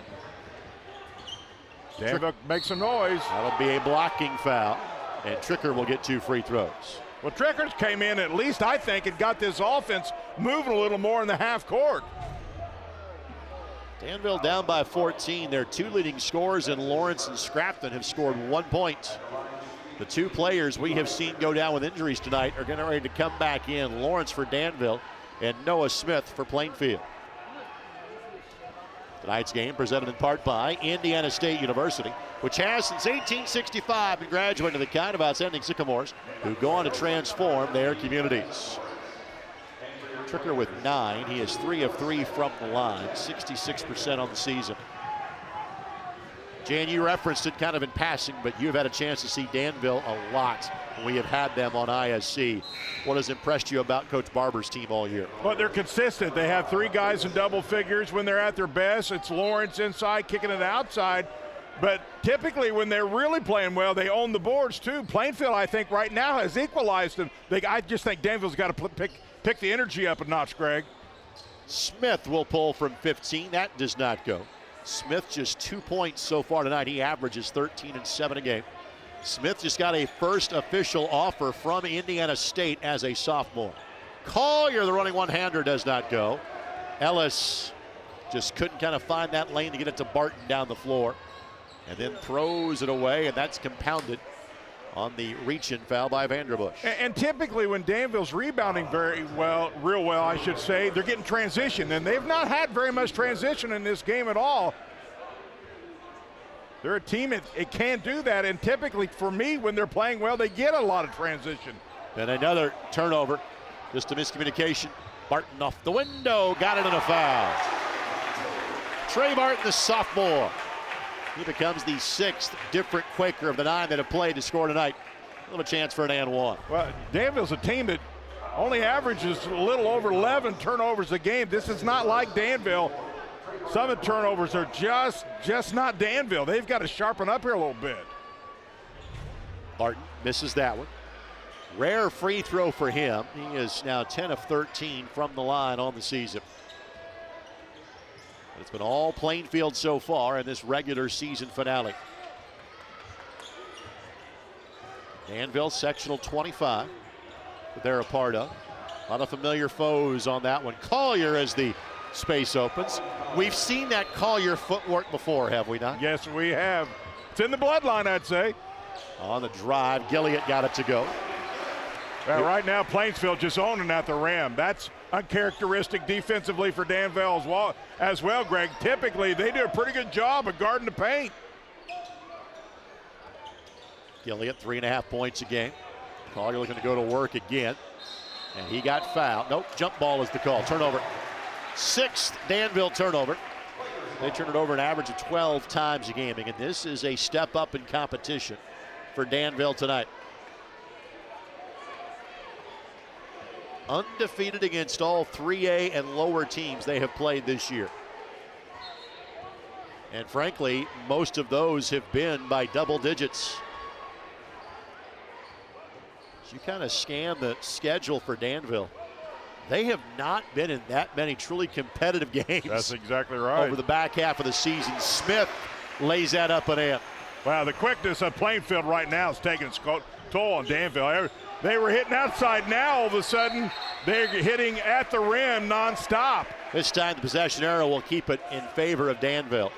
Danville makes some noise. That'll be a blocking foul, and Tricker will get 2 free throws. Well, Trickers came in, at least I think, and got this offense moving a little more in the half court. Danville down by 14. Their 2 leading scorers in Lawrence and Scrafton have scored 1 point. The 2 players we have seen go down with injuries tonight are getting ready to come back in. Lawrence for Danville and Noah Smith for Plainfield. Tonight's game presented in part by Indiana State University, which has since 1865 been graduating the kind of outstanding Sycamores who go on to transform their communities. Tricker with 9. He is 3 of 3 from the line, 66% on the season. Jan, you referenced it kind of in passing, but you've had a chance to see Danville a lot. We have had them on ISC. What has impressed you about Coach Barber's team all year? Well, they're consistent. They have 3 guys in double figures. When they're at their best, it's Lawrence inside, kicking it outside. But typically when they're really playing well, they own the boards too. Plainfield, I think, right now has equalized them. I just think Danville's got to pick the energy up a notch, Greg. Smith will pull from 15. That does not go. Smith just 2 points so far tonight. He averages 13 and 7 a game. Smith just got a first official offer from Indiana State as a sophomore. Collier, the running one-hander, does not go. Ellis just couldn't kind of find that lane to get it to Barton down the floor. And then throws it away, and that's compounded on the reach-in foul by Vanderbush. And typically when Danville's rebounding real well, I should say, they're getting transition, and they've not had very much transition in this game at all. They're a team that it can do that, and typically for me, when they're playing well, they get a lot of transition. And another turnover, just a miscommunication. Barton off the window, got it in a foul. Trey Barton, the sophomore. He becomes the 6th different Quaker of the 9 that have played to score tonight. A little chance for an and one. Well, Danville's a team that only averages a little over 11 turnovers a game. This is not like Danville. Some of the turnovers are just not Danville. They've got to sharpen up here a little bit. Barton misses that one. Rare free throw for him. He is now 10 of 13 from the line on the season. It's been all Plainfield so far in this regular season finale. Danville sectional 25 that they're a part of. A lot of familiar foes on that one. Collier as the space opens. We've seen that Collier footwork before, have we not? Yes, we have. It's in the bloodline, I'd say. On the drive, Gilliott got it to go. Well, right now, Plainfield just owning at the rim. That's uncharacteristic defensively for Danville as well, Greg. Typically, they do a pretty good job of guarding the paint. Gilliott, 3.5 points a game. Collier looking to go to work again. And he got fouled. Nope, jump ball is the call. Turnover. 6th Danville turnover. They turn it over an average of 12 times a game. And this is a step up in competition for Danville tonight. Undefeated against all 3A and lower teams they have played this year. And frankly, most of those have been by double digits. As you kind of scan the schedule for Danville, they have not been in that many truly competitive games. That's exactly right. Over the back half of the season. Smith lays that up and in. Wow, the quickness of Plainfield right now is taking its toll on Danville. They were hitting outside. Now all of a sudden they're hitting at the rim nonstop. This time the possession arrow will keep it in favor of Danville.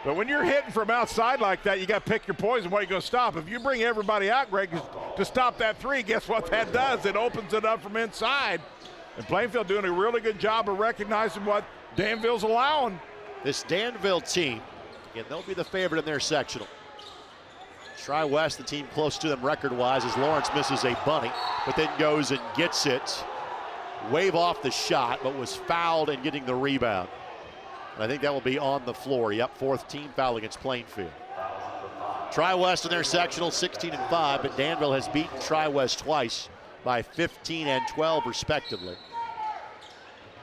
But when you're hitting from outside like that, you got to pick your poison. What are you going to stop? If you bring everybody out, Greg, to stop that three, guess what that does? It opens it up from inside. And Plainfield doing a really good job of recognizing what Danville's allowing. This Danville team, again, they'll be the favorite in their sectional. Tri-West, the team close to them record-wise, as Lawrence misses a bunny, but then goes and gets it. Wave off the shot, but was fouled in getting the rebound. And I think that will be on the floor. Yep, 4th team foul against Plainfield. Tri-West in their sectional 16-5, but Danville has beaten Tri-West twice by 15 and 12 respectively.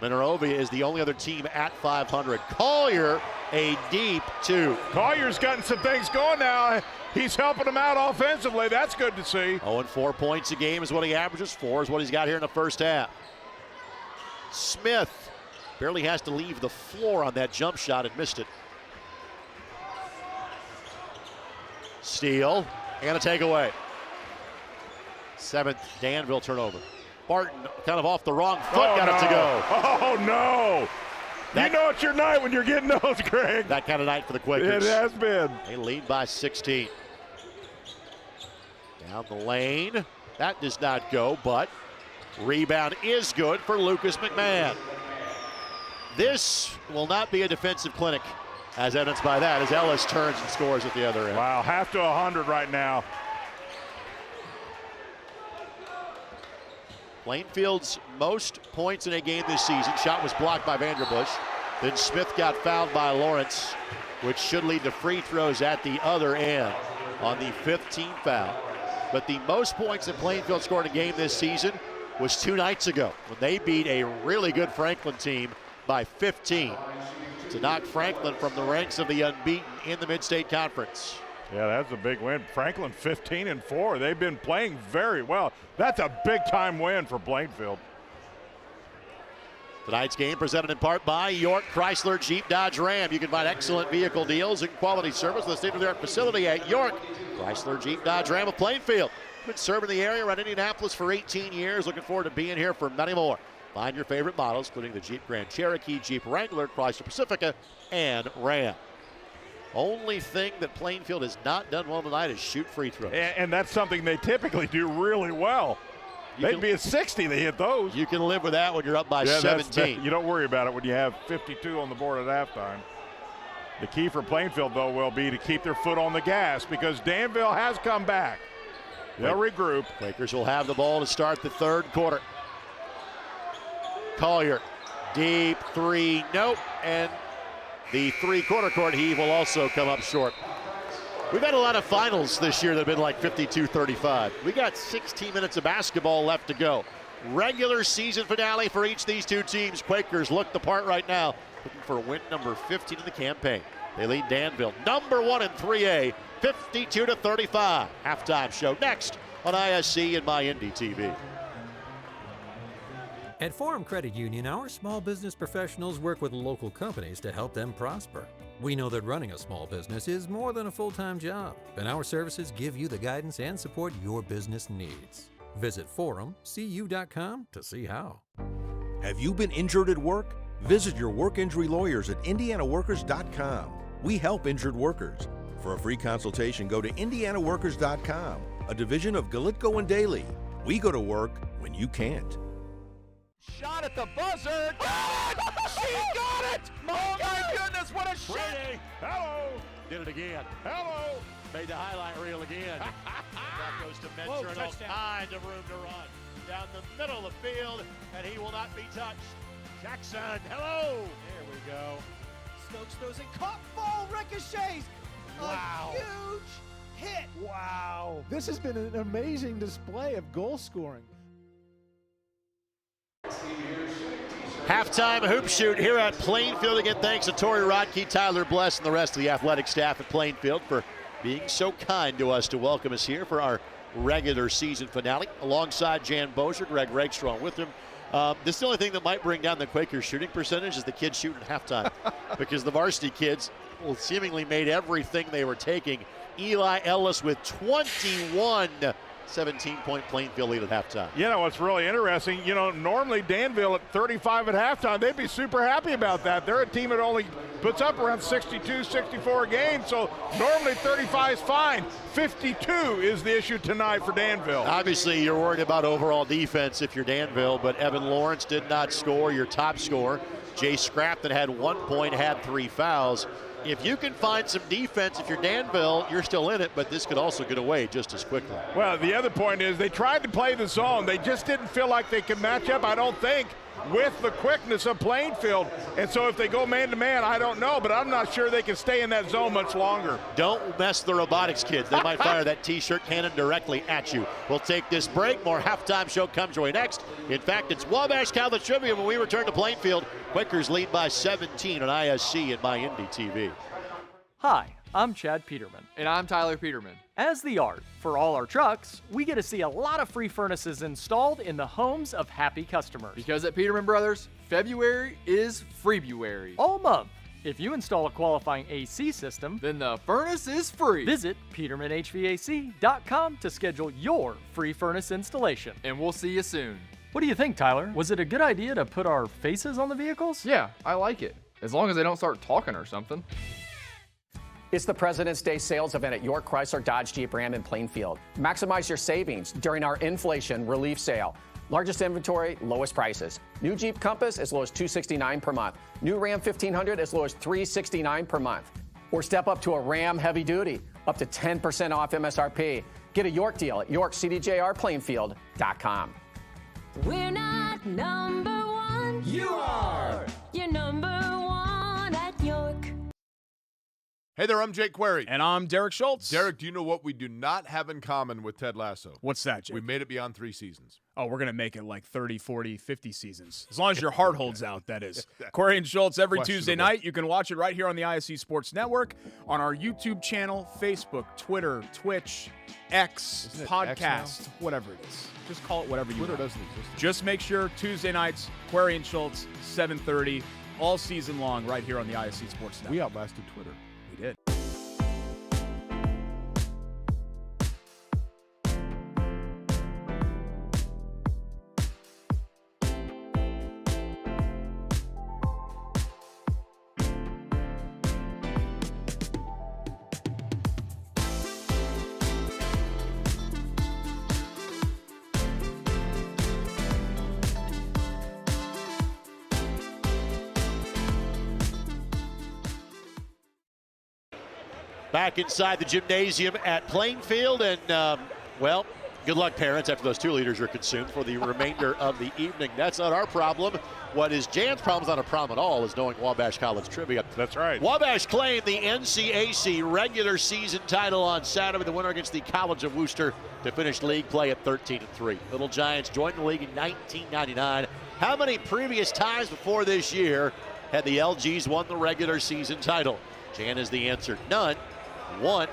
Monrovia is the only other team at 500. Collier, a deep 2. Collier's gotten some things going now. He's helping them out offensively. That's good to see. 0-4 points a game is what he averages. 4 is what he's got here in the first half. Smith barely has to leave the floor on that jump shot and missed it. Steal and a takeaway. 7th Danville turnover. Barton kind of off the wrong foot, got it to go. Oh no! You know it's your night when you're getting those, Greg. That kind of night for the Quakers. It has been. They lead by 16. Down the lane. That does not go, but rebound is good for Lucas McMahon. This will not be a defensive clinic, as evidenced by that, as Ellis turns and scores at the other end. Wow, half to 100 right now. Plainfield's most points in a game this season. Shot was blocked by Vanderbush. Then Smith got fouled by Lawrence, which should lead to free throws at the other end on the 15th foul. But the most points that Plainfield scored in a game this season was 2 nights ago when they beat a really good Franklin team by 15 to knock Franklin from the ranks of the unbeaten in the Mid-State Conference. Yeah, that's a big win. Franklin 15-4. They've been playing very well. That's a big-time win for Plainfield. Tonight's game presented in part by York Chrysler Jeep Dodge Ram. You can find excellent vehicle deals and quality service with a state-of-the-art facility at York Chrysler Jeep Dodge Ram of Plainfield. Been serving the area around Indianapolis for 18 years. Looking forward to being here for many more. Find your favorite models, including the Jeep Grand Cherokee, Jeep Wrangler, Chrysler Pacifica, and Ram. Only thing that Plainfield has not done well tonight is shoot free throws. And that's something they typically do really well. They'd be at 60, they hit those. You can live with that when you're up by 17. You don't worry about it when you have 52 on the board at halftime. The key for Plainfield, though, will be to keep their foot on the gas because Danville has come back. They'll regroup. Quakers will have the ball to start the third quarter. Collier, deep three, nope, and the three-quarter court heave will also come up short. We've had a lot of finals this year that have been like 52-35. We got 16 minutes of basketball left to go. Regular season finale for each of these two teams. Quakers look the part right now, looking for win number 15 in the campaign. They lead Danville, number 1 in 3A, 52-35. Halftime show next on ISC and MyNDTV. At Forum Credit Union, our small business professionals work with local companies to help them prosper. We know that running a small business is more than a full-time job, and our services give you the guidance and support your business needs. Visit forumcu.com to see how. Have you been injured at work? Visit your work injury lawyers at indianaworkers.com. We help injured workers. For a free consultation, go to indianaworkers.com, a division of Galitko and Daly. We go to work when you can't. Shot at the buzzer. She got it! Oh my goodness, what a shot! Hello! Did it again. Hello! Made the highlight reel again. That goes to Metzer and all kinds of room to run. Down the middle of the field, and he will not be touched. Jackson, hello! There we go. Stokes throws it, caught, ball ricochets. Wow. A huge hit. Wow. This has been an amazing display of goal scoring. Halftime hoop shoot here at Plainfield. Again, thanks to Tori Rodkey, Tyler Bless, and the rest of the athletic staff at Plainfield for being so kind to us to welcome us here for our regular season finale. Alongside Jan Bozier, Greg Regstrom with him. This is the only thing that might bring down the Quakers' shooting percentage is the kids shooting at halftime because the varsity kids seemingly made everything they were taking. Eli Ellis with 21. 17-point Plainfield lead at halftime. You know what's really interesting, normally Danville at 35 at halftime, they'd be super happy about that. They're a team that only puts up around 62, 64 a game, so normally 35 is fine. 52 is the issue tonight for Danville. Obviously, you're worried about overall defense if you're Danville, but Evan Lawrence did not score, your top scorer. Jay Scrapton had 1 point, had 3 fouls. If you can find some defense, if you're Danville, you're still in it, but this could also get away just as quickly. Well, the other point is they tried to play the zone. They just didn't feel like they could match up, I don't think, with the quickness of Plainfield. And so if they go man-to-man, I don't know, but I'm not sure they can stay in that zone much longer. Don't mess the robotics kids. They might fire that T-shirt cannon directly at you. We'll take this break. More halftime show comes your way next. In fact, it's Wabash College Trivia when we return to Plainfield. Quakers lead by 17 on ISC and MyNDTV. Hi, I'm Chad Peterman. And I'm Tyler Peterman. As the art for all our trucks, we get to see a lot of free furnaces installed in the homes of happy customers. Because at Peterman Brothers, February is Freebuary. All month. If you install a qualifying AC system, then the furnace is free. Visit PetermanHVAC.com to schedule your free furnace installation. And we'll see you soon. What do you think, Tyler? Was it a good idea to put our faces on the vehicles? Yeah, I like it. As long as they don't start talking or something. It's the President's Day sales event at York Chrysler Dodge Jeep Ram in Plainfield. Maximize your savings during our inflation relief sale. Largest inventory, lowest prices. New Jeep Compass as low as $269 per month. New Ram 1500 as low as $369 per month. Or step up to a Ram Heavy Duty, up to 10% off MSRP. Get a York deal at YorkCDJRPlainfield.com. We're not number one. You are. You're number one at York. Hey there, I'm Jake Query. And I'm Derek Schultz. Derek, do you know what we do not have in common with Ted Lasso? What's that, Jake? We made it beyond 3 seasons. Oh, we're going to make it like 30, 40, 50 seasons. As long as your heart holds out, that is. Query and Schultz every Tuesday night. You can watch it right here on the IHSAA Sports Network, on our YouTube channel, Facebook, Twitter, Twitch, X, podcast, whatever it is. Just call it whatever you want. Twitter doesn't exist. Just make sure Tuesday nights, Query and Schultz, 7:30, all season long right here on the IHSAA Sports Network. We outlasted Twitter. We did. Back inside the gymnasium at Plainfield, and, well, good luck, parents, after those 2 liters are consumed for the remainder of the evening. That's not our problem. What is Jan's problem is not a problem at all, is knowing Wabash College trivia. That's right. Wabash claimed the NCAC regular season title on Saturday, the winner against the College of Wooster, to finish league play at 13-3. Little Giants joined the league in 1999. How many previous times before this year had the LGs won the regular season title? Jan is the answer. None. 1,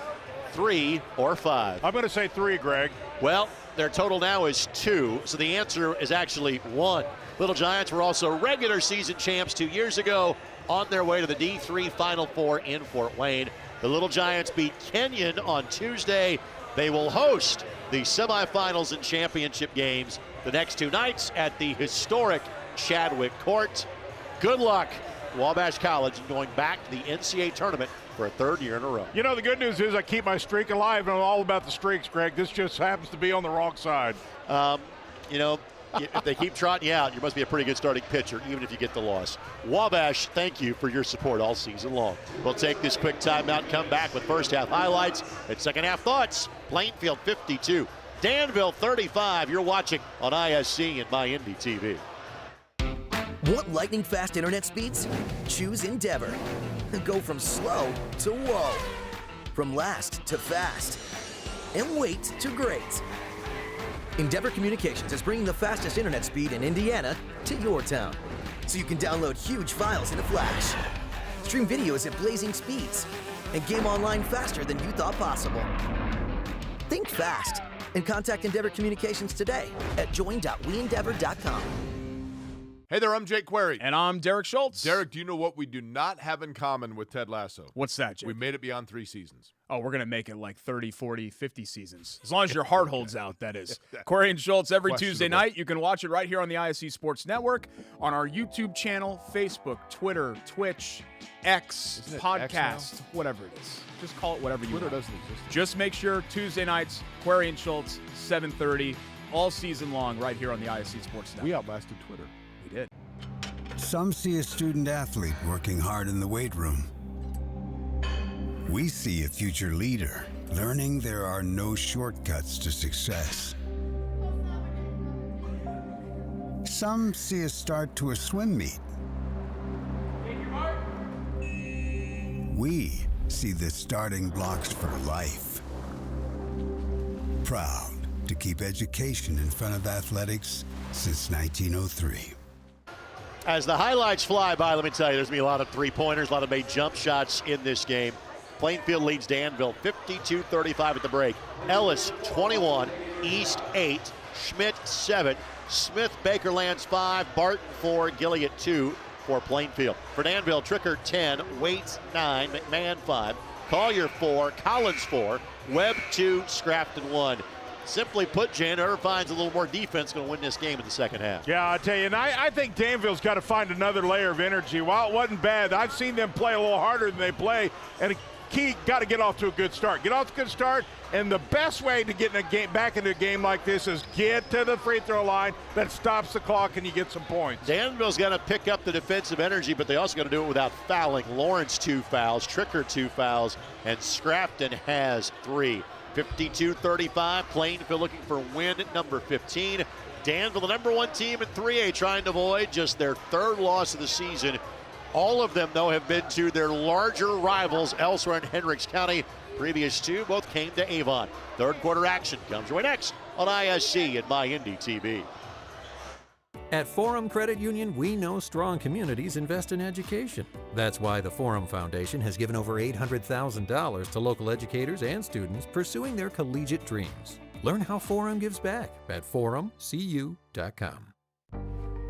3, or 5. I'm going to say 3, Greg. Well, their total now is 2, so the answer is actually 1. Little Giants were also regular season champs 2 years ago, on their way to the D3 Final Four in Fort Wayne. The Little Giants beat Kenyon on Tuesday. They will host the semifinals and championship games the next 2 nights at the historic Chadwick Court. Good luck, Wabash College, in going back to the NCAA tournament for a 3rd year in a row. You know, the good news is I keep my streak alive, and I'm all about the streaks, Greg. This just happens to be on the wrong side. You know, if they keep trotting you out, you must be a pretty good starting pitcher, even if you get the loss. Wabash, thank you for your support all season long. We'll take this quick timeout and come back with first half highlights and second half thoughts. Plainfield 52, Danville 35. You're watching on ISC and My Indy TV. Want lightning fast internet speeds? Choose Endeavor. Go from slow to whoa. From last to fast. And wait to great. Endeavor Communications is bringing the fastest internet speed in Indiana to your town. So you can download huge files in a flash. Stream videos at blazing speeds. And game online faster than you thought possible. Think fast and contact Endeavor Communications today at join.weendeavor.com. Hey there, I'm Jake Query. And I'm Derek Schultz. Derek, do you know what we do not have in common with Ted Lasso? What's that, Jake? We made it beyond 3 seasons. Oh, we're going to make it like 30, 40, 50 seasons. As long as your heart holds out, that is. Query and Schultz every Tuesday night. You can watch it right here on the IHSAA Sports Network, on our YouTube channel, Facebook, Twitter, Twitch, X, podcast, whatever it is. Just call it whatever you want. Twitter doesn't exist. Just make sure Tuesday nights, Query and Schultz, 7:30, all season long right here on the IHSAA Sports Network. We outlasted Twitter. We did. Some see a student athlete working hard in the weight room. We see a future leader learning there are no shortcuts to success. Some see a start to a swim meet. We see the starting blocks for life. Proud to keep education in front of athletics since 1903. As the highlights fly by, let me tell you, there's going to be a lot of three-pointers, a lot of made jump shots in this game. Plainfield leads Danville 52-35 at the break. Ellis 21, East 8, Schmidt 7, Smith Bakerlands 5, Barton 4, Gilliott 2 for Plainfield. For Danville, Tricker 10, Waits 9, McMahon 5, Collier 4, Collins 4, Webb 2, Scrafton 1. Simply put, Jan, whoever finds a little more defense going to win this game in the second half. Yeah, I tell you, and I think Danville's got to find another layer of energy. While it wasn't bad, I've seen them play a little harder than they play. And key, got to get off to a good start. Get off to a good start, and the best way to get back into a game like this is get to the free throw line. That stops the clock, and you get some points. Danville's got to pick up the defensive energy, but they also got to do it without fouling. Lawrence 2 fouls, Tricker 2 fouls, and Scrafton has 3. 52-35, Plainfield looking for win number 15. Danville, the number 1 team in 3A, trying to avoid just their 3rd loss of the season. All of them, though, have been to their larger rivals elsewhere in Hendricks County. Previous 2 both came to Avon. 3rd quarter action comes your way next on ISC and My Indy TV. At Forum Credit Union, we know strong communities invest in education. That's why the Forum Foundation has given over $800,000 to local educators and students pursuing their collegiate dreams. Learn how Forum gives back at forumcu.com.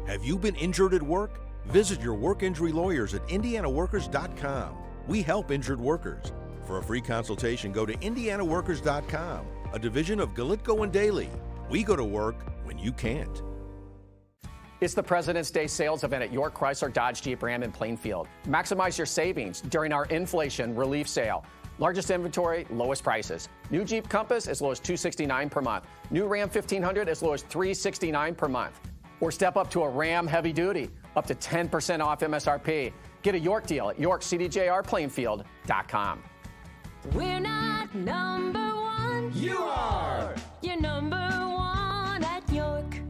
Have you been injured at work? Visit your work injury lawyers at indianaworkers.com. We help injured workers. For a free consultation, go to indianaworkers.com, a division of Galitko and Daly. We go to work when you can't. It's the President's Day sales event at York Chrysler Dodge Jeep Ram in Plainfield. Maximize your savings during our inflation relief sale. Largest inventory, lowest prices. New Jeep Compass as low as $269 per month. New Ram 1500 as low as $369 per month. Or step up to a Ram Heavy Duty, up to 10% off MSRP. Get a York deal at YorkCDJRPlainfield.com. We're not number 1. You are. You're number 1 at York.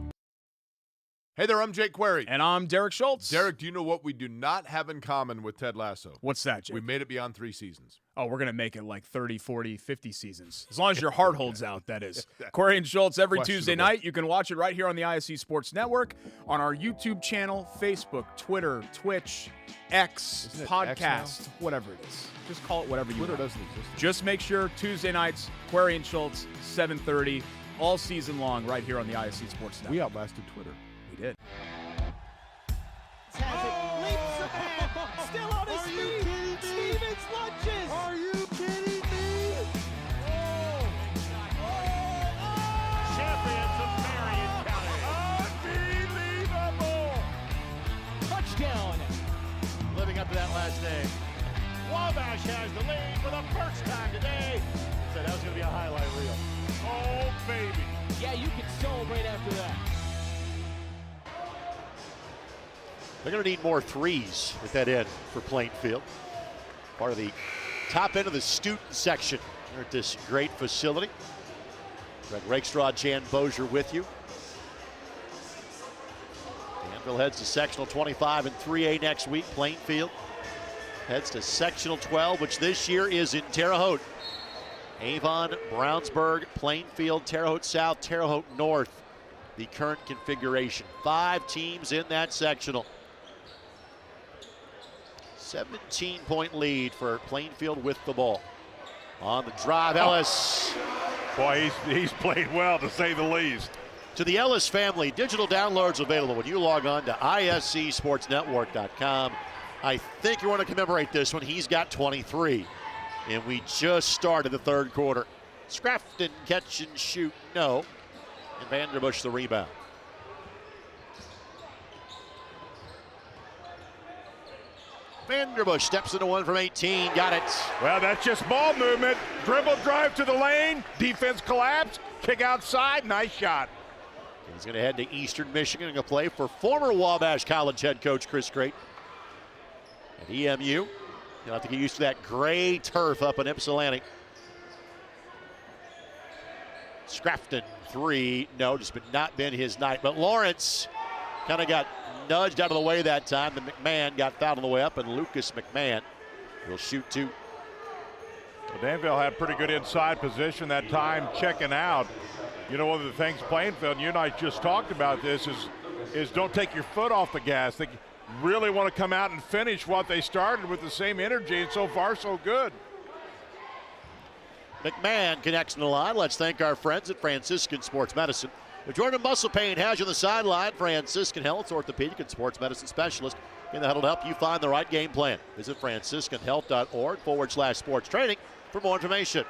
Hey there, I'm Jake Query. And I'm Derek Schultz. Derek, do you know what we do not have in common with Ted Lasso? What's that, Jake? We made it beyond 3 seasons. Oh, we're going to make it like 30, 40, 50 seasons. As long as your heart holds out, that is. Query and Schultz every Tuesday night. You can watch it right here on the ISC Sports Network, on our YouTube channel, Facebook, Twitter, Twitch, X, podcast, whatever it is. Just call it whatever you want. Twitter doesn't exist. Just make sure Tuesday nights, Query and Schultz, 7:30, all season long, right here on the ISC Sports Network. We outlasted Twitter. We did. Has it, leaps ahead, still on his feet. Stevens lunges. Are you kidding me? Champions of Marion County. Unbelievable. Touchdown. Living up to that last name. Wabash has the lead for the first time today. Said that was going to be a highlight reel. Oh, baby. Yeah, you can celebrate after that. They're going to need more threes with that end for Plainfield. Part of the top end of the student section here at this great facility. Greg Rakestraw, Jan Bozier with you. Danville heads to sectional 25 and 3A next week. Plainfield heads to sectional 12, which this year is in Terre Haute. Avon, Brownsburg, Plainfield, Terre Haute South, Terre Haute North. The current configuration. 5 teams in that sectional. 17-point lead for Plainfield with the ball. On the drive, Ellis. Boy, he's played well, to say the least. To the Ellis family, digital downloads available when you log on to ISCSportsNetwork.com. I think you want to commemorate this one. He's got 23. And we just started the 3rd quarter. Scrafton catch and shoot, no. And Vanderbush the rebound. Vanderbush steps into one from 18, got it. Well, that's just ball movement. Dribble drive to the lane, defense collapse, kick outside, nice shot. He's going to head to Eastern Michigan and go play for former Wabash College head coach Chris Creighton. At EMU, you'll have to get used to that gray turf up in Ypsilanti. Scrafton 3, no, just not been his night. But Lawrence kind of got nudged out of the way that time. The McMahon got fouled on the way up, and Lucas McMahon will shoot 2. Well, Danville had pretty good inside position that time, checking out. You know, one of the things Plainfield, and you and I just talked about this, is don't take your foot off the gas. They really want to come out and finish what they started with the same energy, and so far so good. McMahon connects in the line. Let's thank our friends at Franciscan Sports Medicine. If Jordan Muscle Pain has you on the sideline, Franciscan Health's orthopedic and sports medicine specialist in the huddle to help you find the right game plan. Visit franciscanhealth.org/sports training for more information.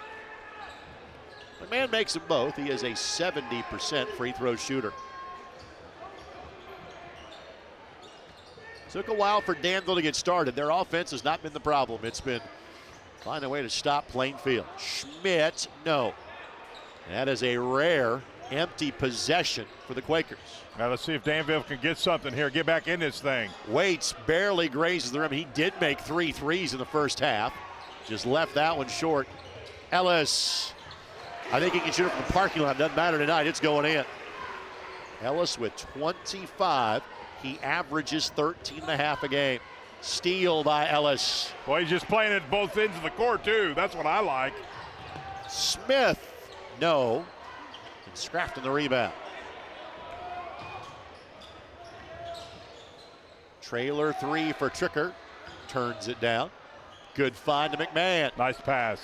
McMahon makes them both. He is a 70% free throw shooter. Took a while for Danville to get started. Their offense has not been the problem. It's been find a way to stop Plainfield. Schmidt, no. That is a rare empty possession for the Quakers. Now let's see if Danville can get something here, get back in this thing. Waits barely grazes the rim. He did make 3 threes in the first half. Just left that one short. Ellis, I think he can shoot it from the parking lot. Doesn't matter tonight, it's going in. Ellis with 25. He averages 13.5 a game. Steal by Ellis. Well, he's just playing at both ends of the court, too. That's what I like. Smith, no. And Scrafton the rebound. Trailer 3 for Tricker. Turns it down. Good find to McMahon. Nice pass.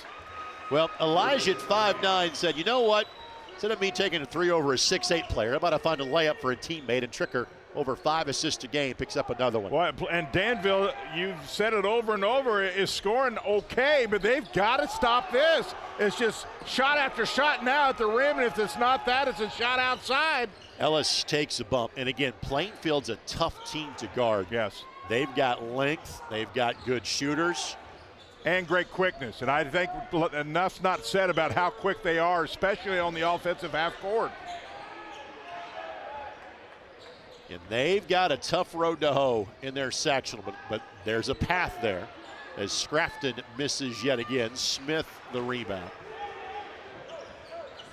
Well, Elijah at 5'9" said, you know what? Instead of me taking a 3 over a 6'8" player, how about I find a layup for a teammate? And Tricker, over 5 assists a game, picks up another one. Well, and Danville, you've said it over and over, is scoring okay, but they've got to stop this. It's just shot after shot now at the rim, and if it's not that, it's a shot outside. Ellis takes a bump, and again, Plainfield's a tough team to guard. Yes. They've got length, they've got good shooters. And great quickness, and I think enough's not said about how quick they are, especially on the offensive half court. And they've got a tough road to hoe in their sectional, but there's a path there as Scrafton misses yet again. Smith the rebound.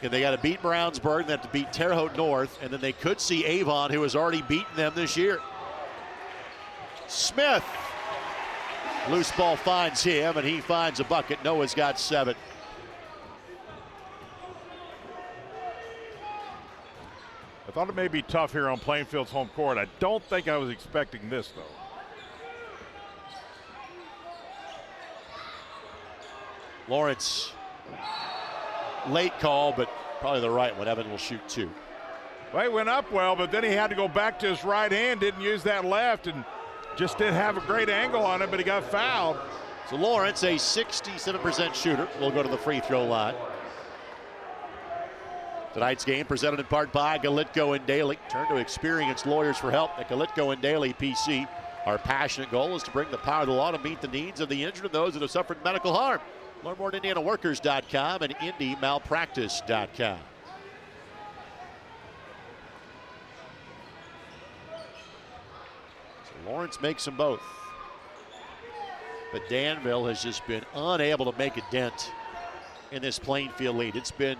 And they got to beat Brownsburg, they have to beat Terre Haute North, and then they could see Avon, who has already beaten them this year. Smith. Loose ball finds him, and he finds a bucket. Noah's got 7. I thought it may be tough here on Plainfield's home court. I don't think I was expecting this, though. Lawrence, late call, but probably the right one. Evan will shoot 2. Well, he went up well, but then he had to go back to his right hand, didn't use that left, and just didn't have a great angle on it, but he got fouled. So Lawrence, a 67% shooter, will go to the free throw line. Tonight's game presented in part by Galitko and Daly. Turn to experienced lawyers for help at Galitko and Daly PC. Our passionate goal is to bring the power of the law to meet the needs of the injured and those that have suffered medical harm. Learn more at IndianaWorkers.com and IndyMalpractice.com. Lawrence makes them both. But Danville has just been unable to make a dent in this Plainfield lead. It's been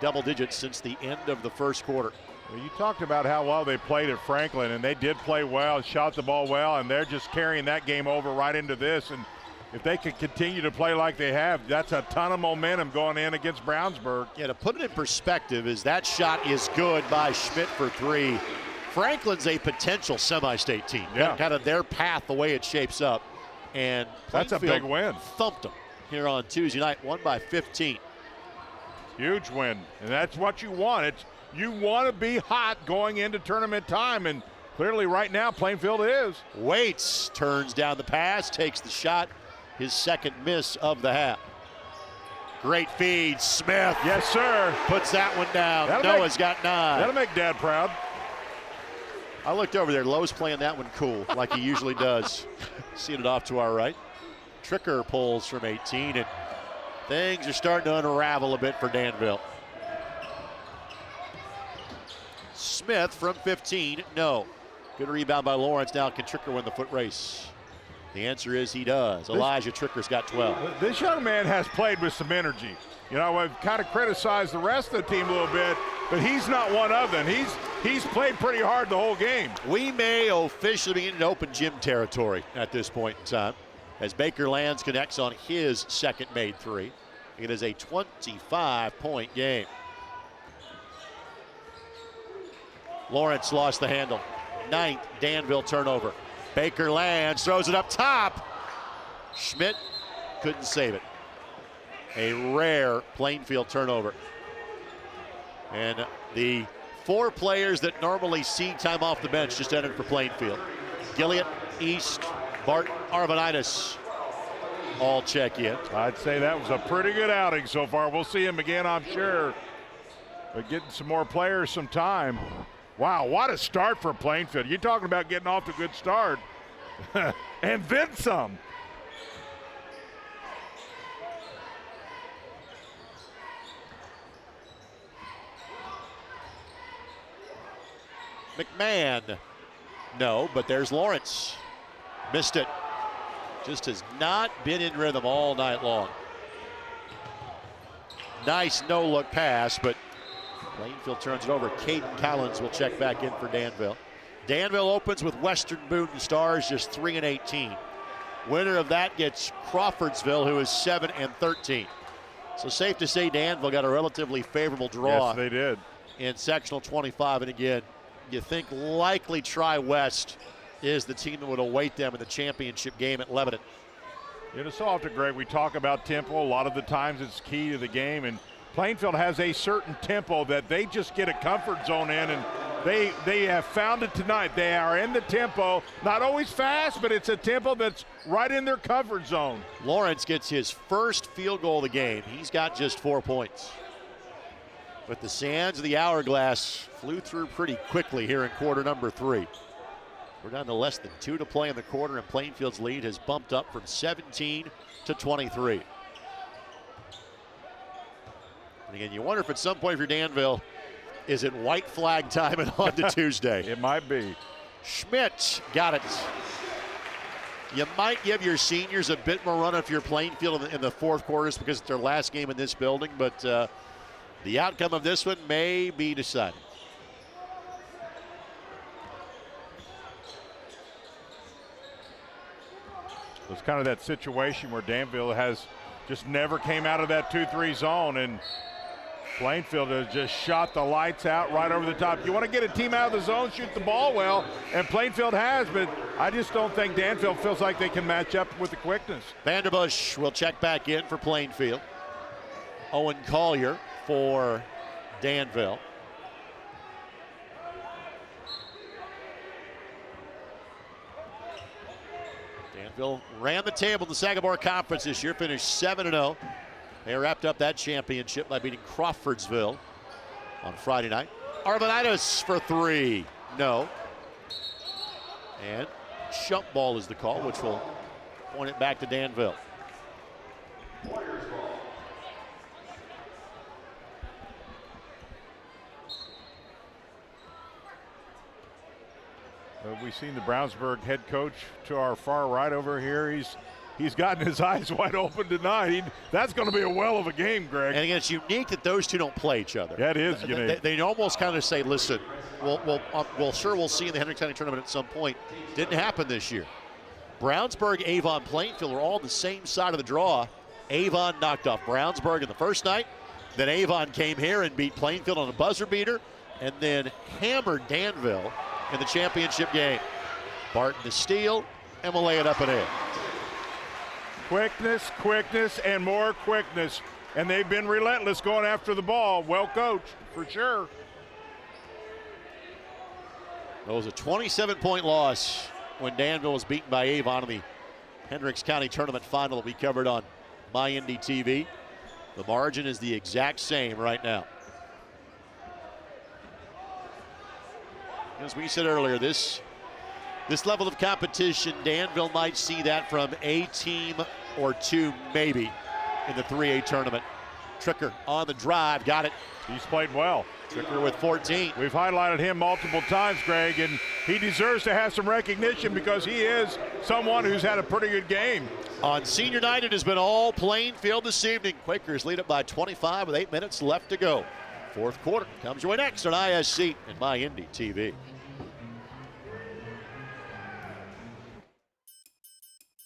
double digits since the end of the first quarter. Well, you talked about how well they played at Franklin, and they did play well, shot the ball well, and they're just carrying that game over right into this. And if they could continue to play like they have, that's a ton of momentum going in against Brownsburg. Yeah, to put it in perspective, is that shot is good by Schmidt for 3. Franklin's a potential semi-state team. Yeah. Kind of their path, the way it shapes up. And that's a big win. Thumped them here on Tuesday night, won by 15. Huge win, and that's what you want. You want to be hot going into tournament time, and clearly right now Plainfield is. Waits turns down the pass, takes the shot, his second miss of the half. Great feed, Smith. Yes, sir. Puts that one down. Noah's got 9. That'll make Dad proud. I looked over there. Lowe's playing that one cool, like he usually does. Seeing it off to our right. Tricker pulls from 18, and things are starting to unravel a bit for Danville. Smith from 15, no. Good rebound by Lawrence. Now can Tricker win the foot race? The answer is he does. Elijah Tricker's got 12. This young man has played with some energy. You know, I've kind of criticized the rest of the team a little bit, but he's not one of them. He's played pretty hard the whole game. We may officially be in open gym territory at this point in time as Baker Lands connects on his second made 3. It is a 25-point game. Lawrence lost the handle. 9th Danville turnover. Baker Lands throws it up top. Schmidt couldn't save it. A rare Plainfield turnover. And the 4 players that normally see time off the bench just entered for Plainfield. Gilliott, East, Bart, Arvanitis all check in. I'd say that was a pretty good outing so far. We'll see him again, I'm sure. But getting some more players some time. Wow, what a start for Plainfield. You're talking about getting off to a good start. And then some. McMahon. No, but there's Lawrence. Missed it. Just has not been in rhythm all night long. Nice no-look pass, but Plainfield turns it over. Caden Collins will check back in for Danville. Danville opens with Western Boone Stars, just 3-18. Winner of that gets Crawfordsville, who is 7-13. So safe to say Danville got a relatively favorable draw. Yes, they did. In sectional 25, and again, you think likely Tri-West is the team that would await them in the championship game at Lebanon. You know, so often, Greg, we talk about tempo. A lot of the times it's key to the game, and Plainfield has a certain tempo that they just get a comfort zone in, and they have found it tonight. They are in the tempo, not always fast, but it's a tempo that's right in their comfort zone. Lawrence gets his first field goal of the game. He's got just 4 points. But the sands of the hourglass flew through pretty quickly here in quarter number 3. We're down to less than 2 to play in the quarter, and Plainfield's lead has bumped up from 17 to 23. And again, you wonder if at some point for Danville, is it white flag time and on to Tuesday? It might be. Schmidt got it. You might give your seniors a bit more run if you're Plainfield in the fourth quarters because it's their last game in this building, but the outcome of this one may be decided. It's kind of that situation where Danville has just never came out of that 2-3 zone, and Plainfield has just shot the lights out right over the top. You want to get a team out of the zone, shoot the ball well, and Plainfield has, but I just don't think Danville feels like they can match up with the quickness. Vanderbush will check back in for Plainfield. Owen Collier for Danville. Danville ran the table in the Sagamore Conference this year, finished 7-0. They wrapped up that championship by beating Crawfordsville on Friday night. Arvanitis for 3, no. And jump ball is the call, which will point it back to Danville. We've seen the Brownsburg head coach to our far right over here. He's gotten his eyes wide open tonight. That's going to be a well of a game, Greg. And again, it's unique that those two don't play each other. That is unique. They almost kind of say, listen, we'll see in the Hendricks County tournament at some point. Didn't happen this year. Brownsburg, Avon, Plainfield are all on the same side of the draw. Avon knocked off Brownsburg in the first night. Then Avon came here and beat Plainfield on a buzzer beater and then hammered Danville in the championship game. Barton the steal, and we'll lay it up and in. Quickness, and more quickness. And they've been relentless going after the ball. Well coached, for sure. It was a 27-point loss when Danville was beaten by Avon in the Hendricks County tournament final that we covered on MyIndy TV. The margin is the exact same right now. As we said earlier, this level of competition, Danville might see that from a team or two maybe in the 3A tournament. Tricker on the drive, got it. He's played well. Tricker with 14. We've highlighted him multiple times, Greg, and he deserves to have some recognition because he is someone who's had a pretty good game. On senior night, it has been all Plainfield this evening. Quakers lead it by 25 with 8 minutes left to go. Fourth quarter comes your way next on ISC and MyIndy TV.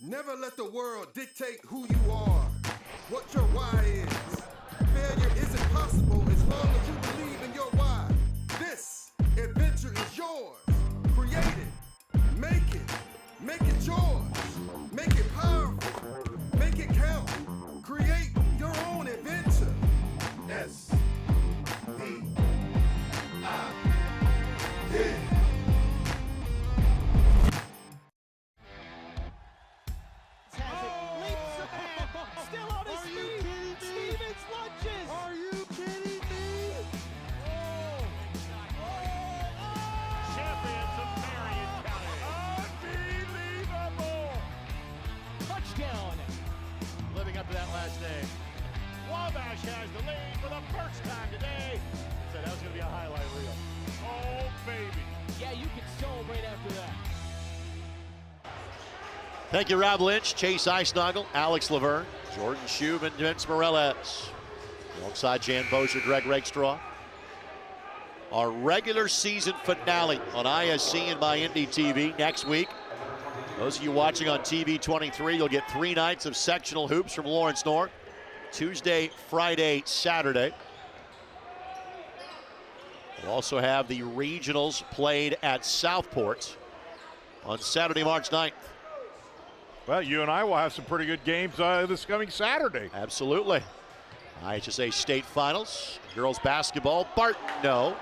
Never let the world dictate who you are, what your why is. Failure isn't possible as long as you believe in your why. This adventure is yours. Create it. Make it yours. Make it powerful. Make it count. Create your own adventure. S-E-I-D. Living up to that last name. Wabash has the lead for the first time today. Said that was going to be a highlight reel. Oh, baby. Thank you, Rob Lynch, Chase Eisnagel, Alex Laverne, Jordan Shube, and Vince Morales. Alongside Jan Bozier, Greg Rakestraw. Our regular season finale on ISC and My Indy TV next week. Those of you watching on TV 23, you'll get 3 nights of sectional hoops from Lawrence North. Tuesday, Friday, Saturday. We'll also have the regionals played at Southport on Saturday, March 9th. Well, you and I will have some pretty good games this coming Saturday. Absolutely. IHSAA state finals, girls basketball, Barton, no.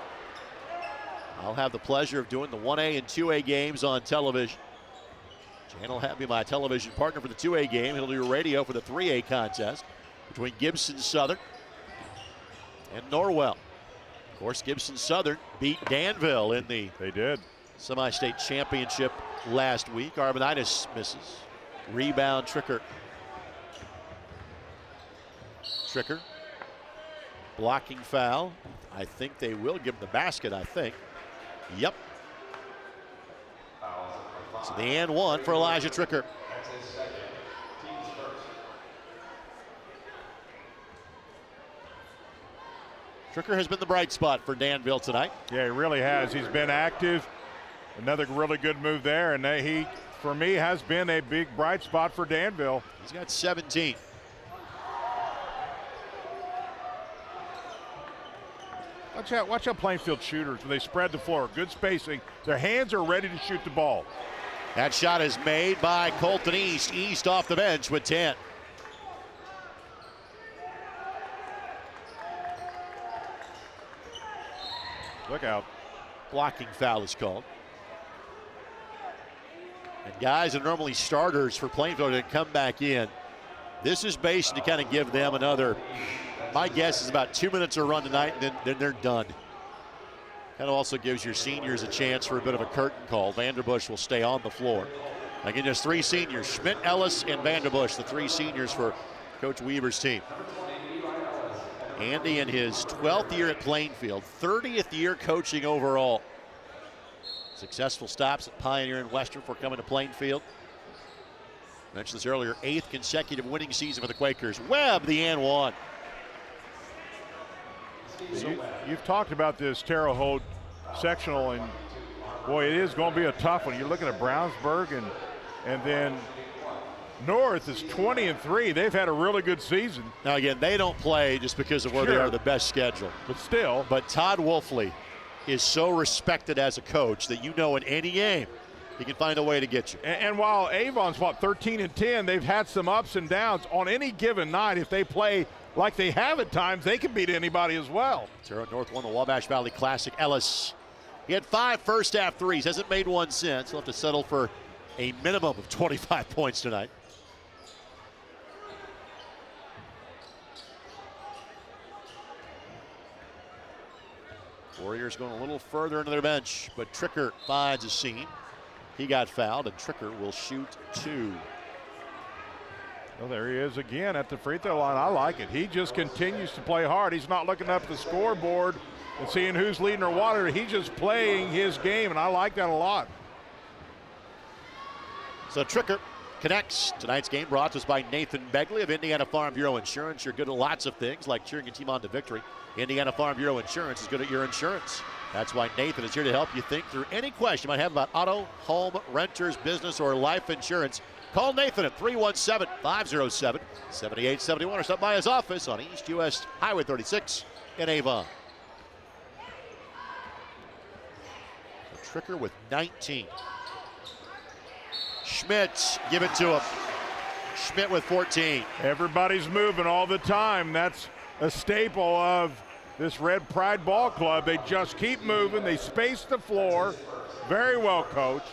I'll have the pleasure of doing the 1A and 2A games on television. Jan will have me my television partner for the 2A game. He'll do radio for the 3A contest between Gibson Southern and Norwell. Of course, Gibson Southern beat Danville in the semi-state championship last week. Arvanitis misses. Rebound, Tricker. Tricker. Blocking foul. I think they will give him the basket, I think. Yep. So the and one for Elijah Tricker. Tricker has been the bright spot for Danville tonight. Yeah, he really has. He's been active. Another really good move there, and he, for me, has been a big bright spot for Danville. He's got 17. Watch out Plainfield shooters when they spread the floor. Good spacing. Their hands are ready to shoot the ball. That shot is made by Colton East. East off the bench with 10. Look out. Blocking foul is called. And guys that are normally starters for Plainfield that come back in. This is based to kind of give them another, my guess is about 2 minutes of run tonight, and then they're done. Kind of also gives your seniors a chance for a bit of a curtain call. Vanderbush will stay on the floor. Again, just 3 seniors, Schmidt, Ellis, and Vanderbush, the 3 seniors for Coach Weaver's team. Andy in his 12th year at Plainfield, 30th year coaching overall. Successful stops at Pioneer and Western before coming to Plainfield. Mentioned this earlier, 8th consecutive winning season for the Quakers. Webb, the and one. So you've talked about this Terre Haute sectional, and boy, it is going to be a tough one. You're looking at Brownsburg, and then North is 20-3. They've had a really good season. Now again, they don't play just because of where they are the best schedule. But still. But Todd Wolfley is so respected as a coach that you know in any game he can find a way to get you. And while Avon's 13-10, they've had some ups and downs. On any given night, if they play like they have at times, they can beat anybody as well. Terre Haute North won the Wabash Valley Classic. Ellis, he had 5 first half threes, hasn't made one since. He'll have to settle for a minimum of 25 points tonight. Warriors going a little further into their bench, but Tricker finds a seam. He got fouled, and Tricker will shoot 2. Well, there he is again at the free throw line. I like it. He just continues to play hard. He's not looking up the scoreboard and seeing who's leading or what. He's just playing his game, and I like that a lot. So Tricker connects. Tonight's game brought to us by Nathan Begley of Indiana Farm Bureau Insurance. You're good at lots of things, like cheering your team on to victory. Indiana Farm Bureau Insurance is good at your insurance. That's why Nathan is here to help you think through any question you might have about auto, home, renters, business, or life insurance. Call Nathan at 317-507-7871 or stop by his office on East US Highway 36 in Avon. Tricker with 19. Schmidt, give it to him. Schmidt with 14. Everybody's moving all the time. That's a staple of this Red Pride Ball Club. They just keep moving. They space the floor. Very well coached.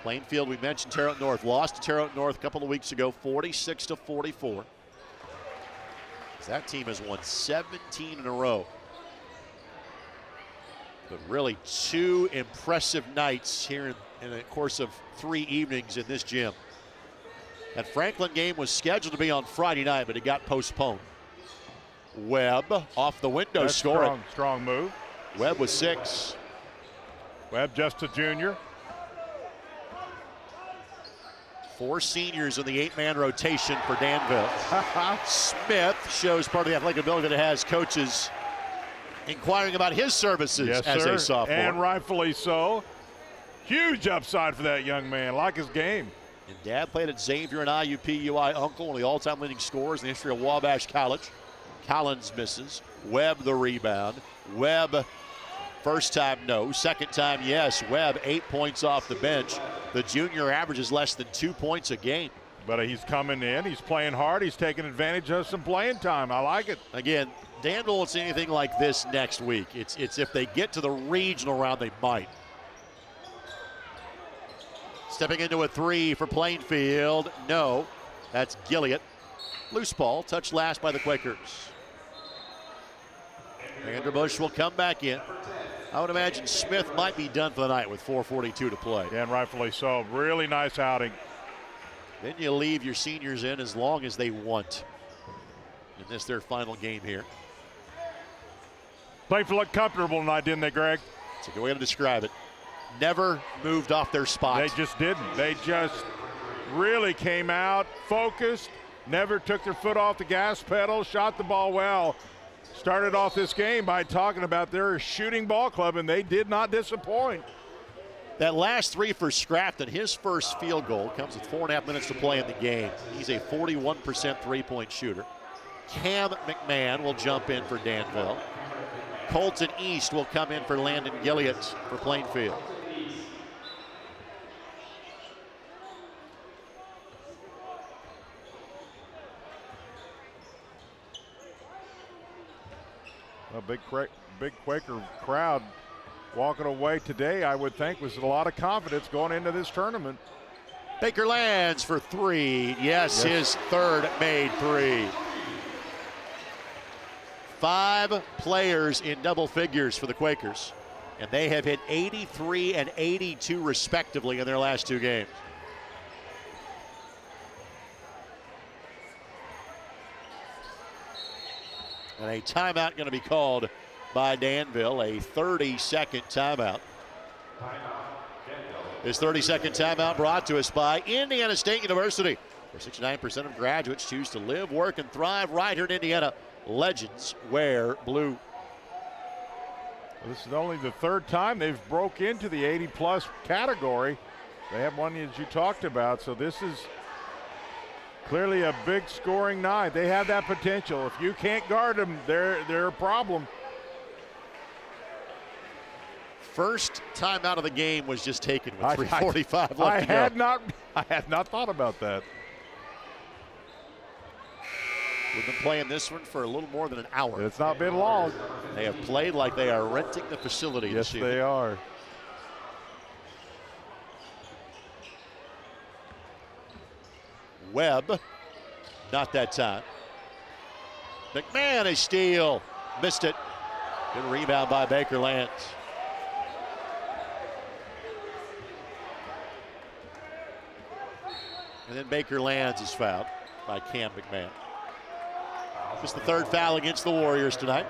Plainfield, we mentioned Terre Haute North. Lost to Terre Haute North a couple of weeks ago, 46-44. That team has won 17 in a row. But really 2 impressive nights here in the course of 3 evenings in this gym. That Franklin game was scheduled to be on Friday night, but it got postponed. Webb off the window score. Strong move. Webb with 6. Webb just a junior. 4 seniors in the 8-man rotation for Danville. Smith shows part of the athletic ability that it has. Coaches inquiring about his services as a sophomore. And rightfully so. Huge upside for that young man. Like his game. And Dad played at Xavier and IUPUI. Uncle, one of the all-time leading scorers in the history of Wabash College. Collins misses. Webb the rebound. Webb, first time no, second time yes. Webb 8 points off the bench. The junior averages less than 2 points a game. But he's coming in. He's playing hard. He's taking advantage of some playing time. I like it. Again, Danville won't see anything like this next week. It's if they get to the regional round, they might. Stepping into a 3 for Plainfield. No, that's Gilliott. Loose ball, touched last by the Quakers. Vanderbush will come back in. I would imagine Smith might be done for the night with 4:42 to play. Yeah, and rightfully so. Really nice outing. Then you leave your seniors in as long as they want. And this their final game here. Plainfield looked comfortable tonight, didn't they, Greg? That's a good way to describe it. Never moved off their spot. They just didn't. They just really came out, focused, never took their foot off the gas pedal, shot the ball well. Started off this game by talking about their shooting ball club, and they did not disappoint. That last 3 for Scrafton, his first field goal comes with 4.5 minutes to play in the game. He's a 41% three-point shooter. Cam McMahon will jump in for Danville. Colton East will come in for Landon Gilliott for Plainfield. A big Quaker crowd walking away today, I would think, was a lot of confidence going into this tournament. Baker lands for 3. Yes, his third made 3. 5 players in double figures for the Quakers, and they have hit 83 and 82 respectively in their last 2 games. And a timeout going to be called by Danville, a 30-second timeout. This 30-second timeout brought to us by Indiana State University, where 69% of graduates choose to live, work, and thrive right here in Indiana. Legends wear blue. This is only the 3rd time they've broke into the 80-plus category. They have one as you talked about, so this is clearly a big scoring night. They have that potential. If you can't guard them, they're a problem. First time out of the game was just taken with 3:45 left to go. I had not thought about that. We've been playing this one for a little more than an hour. It's not been long. They have played like they are renting the facility. Yes, they are. Webb, not that time. McMahon, a steal. Missed it. Good rebound by Baker Lance. And then Baker Lands is fouled by Cam McMahon. Just the 3rd foul against the Warriors tonight.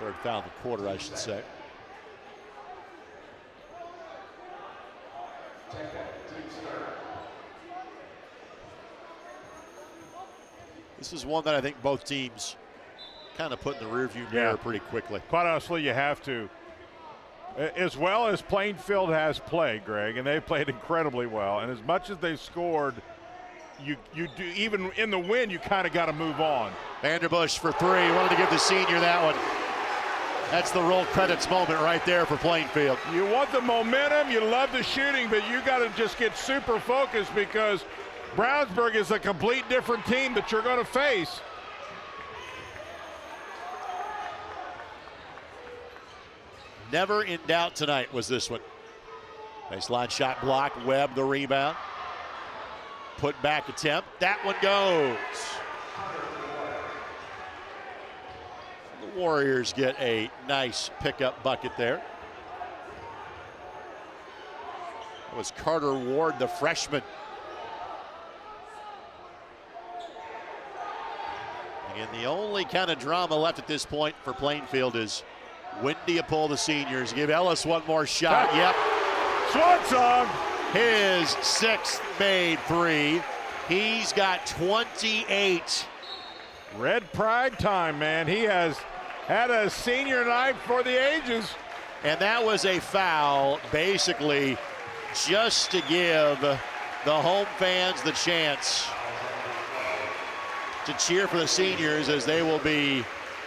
3rd foul in the quarter, I should say. This is one that I think both teams kind of put in the rearview mirror pretty quickly. Quite honestly, you have to. As well as Plainfield has played, Greg, and they've played incredibly well, and as much as they've scored, you do, even in the win, you kind of got to move on. Vanderbush for 3. Wanted to give the senior that one. That's the roll credits moment right there for Plainfield. You want the momentum, you love the shooting, but you got to just get super focused because Brownsburg is a complete different team that you're going to face. Never in doubt tonight was this one. Baseline shot block, Webb the rebound. Put back attempt, that one goes. The Warriors get a nice pickup bucket there. That was Carter Ward, the freshman. And the only kind of drama left at this point for Plainfield is when do you pull the seniors? Give Ellis one more shot. Yep. Swan song. His 6th made three. He's got 28. Red Pride time, man. He has had a senior night for the ages. And that was a foul, basically, just to give the home fans the chance to cheer for the seniors as they will be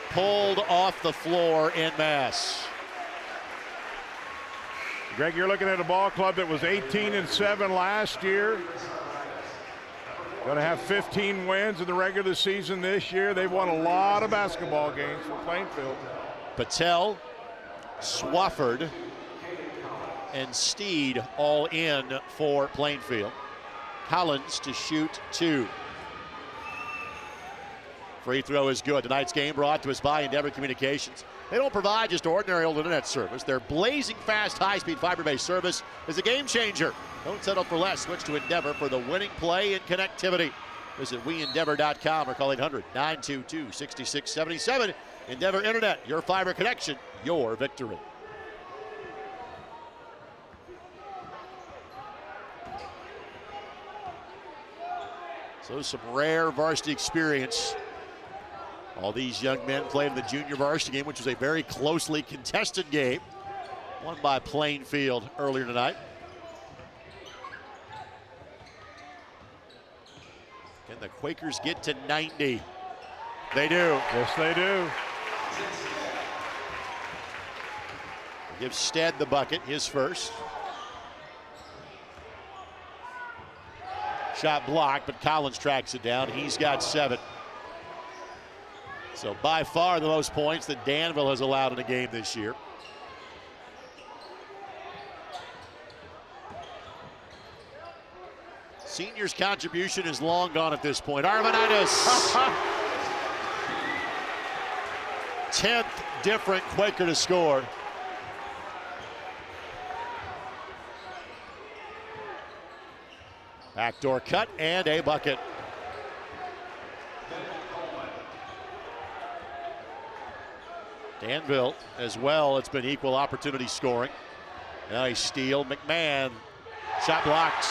pulled off the floor en masse. Greg, you're looking at a ball club that was 18-7 last year. Going to have 15 wins in the regular season this year. They've won a lot of basketball games for Plainfield. Patel, Swafford, and Steed all in for Plainfield. Collins to shoot 2. Free throw is good. Tonight's game brought to us by Endeavor Communications. They don't provide just ordinary old internet service. Their blazing fast, high-speed fiber-based service is a game changer. Don't settle for less. Switch to Endeavor for the winning play and connectivity. Visit weendeavor.com or call 800-922-6677. Endeavor Internet, your fiber connection, your victory. So some rare varsity experience. All these young men played in the junior varsity game, which was a very closely contested game, won by Plainfield earlier tonight. Can the Quakers get to 90? They do. Yes, they do. Give Stead the bucket, his first. Shot blocked, but Collins tracks it down. He's got 7. So by far the most points that Danville has allowed in a game this year. Senior's contribution is long gone at this point. Arvanitis. 10th different Quaker to score. Backdoor cut and a bucket. Danville as well, it's been equal opportunity scoring. Nice steal. McMahon, shot blocked.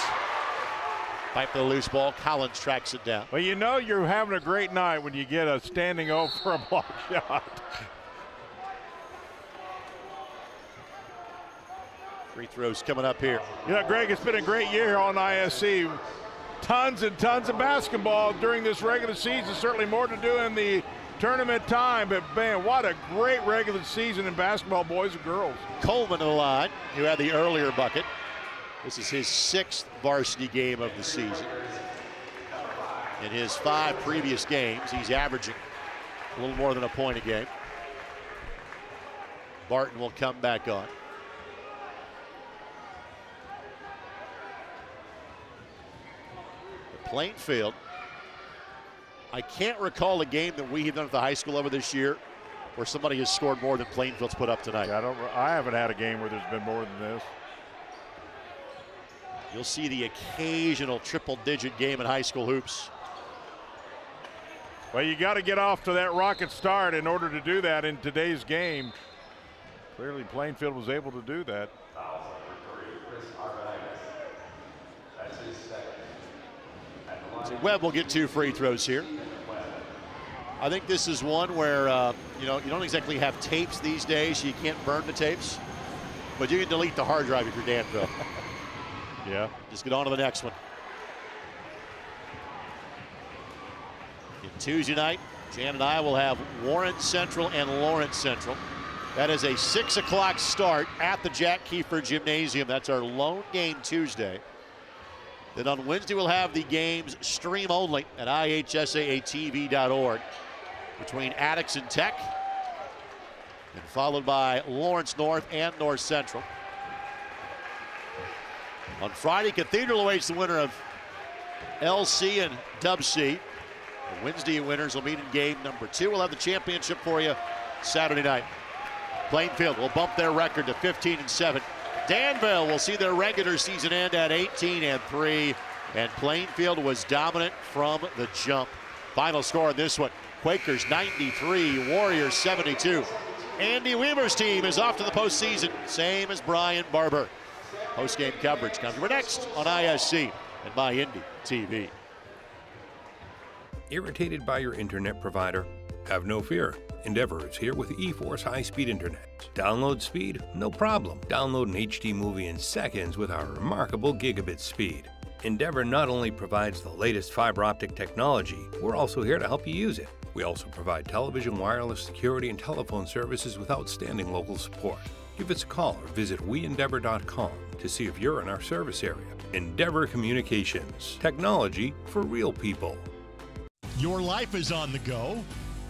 Fight for the loose ball. Collins tracks it down. Well, you know you're having a great night when you get a standing O for a block shot. Free throws coming up here. You know, Greg, it's been a great year on ISC. Tons and tons of basketball during this regular season. Certainly more to do in the tournament time, but man, what a great regular season in basketball, boys and girls. Coleman on the line, who had the earlier bucket. This is his 6th varsity game of the season. In his 5 previous games, he's averaging a little more than a point a game. Barton will come back on. Plainfield, I can't recall a game that we have done at the high school level this year where somebody has scored more than Plainfield's put up tonight. I haven't had a game where there's been more than this. You'll see the occasional triple-digit game in high school hoops. Well, you got to get off to that rocket start in order to do that in today's game. Clearly, Plainfield was able to do that. So Webb will get 2 free throws here. I think this is one where, you don't exactly have tapes these days, so you can't burn the tapes. But you can delete the hard drive if you're Danville. Yeah. Just get on to the next one. In Tuesday night, Jan and I will have Warren Central and Lawrence Central. That is a 6 o'clock start at the Jack Kiefer Gymnasium. That's our lone game Tuesday. Then on Wednesday, we'll have the games stream only at IHSAATV.org between Attucks and Tech, and followed by Lawrence North and North Central. On Friday, Cathedral awaits the winner of LC and Dub C. The Wednesday winners will meet in game number 2. We'll have the championship for you Saturday night. Plainfield will bump their record to 15-7. Danville will see their regular season end at 18-3, and Plainfield was dominant from the jump. Final score on this one, Quakers 93, Warriors 72. Andy Weaver's team is off to the postseason, same as Brian Barber. Post-game coverage comes your next on ISC and My Indy TV. Irritated by your internet provider? Have no fear. Endeavor is here with eForce high-speed internet. Download speed? No problem. Download an HD movie in seconds with our remarkable gigabit speed. Endeavor not only provides the latest fiber optic technology, we're also here to help you use it. We also provide television, wireless, security, and telephone services with outstanding local support. Give us a call or visit weendeavor.com to see if you're in our service area. Endeavor Communications. Technology for real people. Your life is on the go.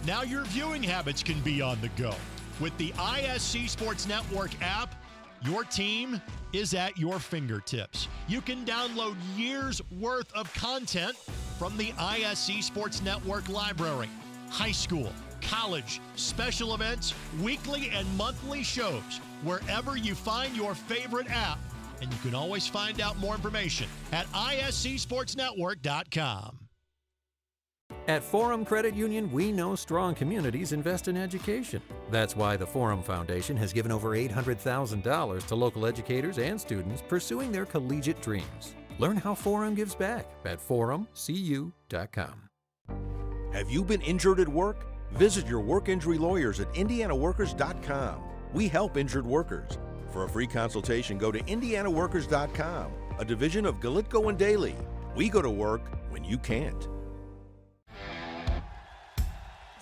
Now your viewing habits can be on the go. With the ISC Sports Network app, your team is at your fingertips. You can download years' worth of content from the ISC Sports Network library. High school, college, special events, weekly and monthly shows, wherever you find your favorite app. And you can always find out more information at iscsportsnetwork.com. At Forum Credit Union, we know strong communities invest in education. That's why the Forum Foundation has given over $800,000 to local educators and students pursuing their collegiate dreams. Learn how Forum gives back at forumcu.com. Have you been injured at work? Visit your work injury lawyers at indianaworkers.com. We help injured workers. For a free consultation, go to indianaworkers.com, a division of Galitko and Daly. We go to work when you can't.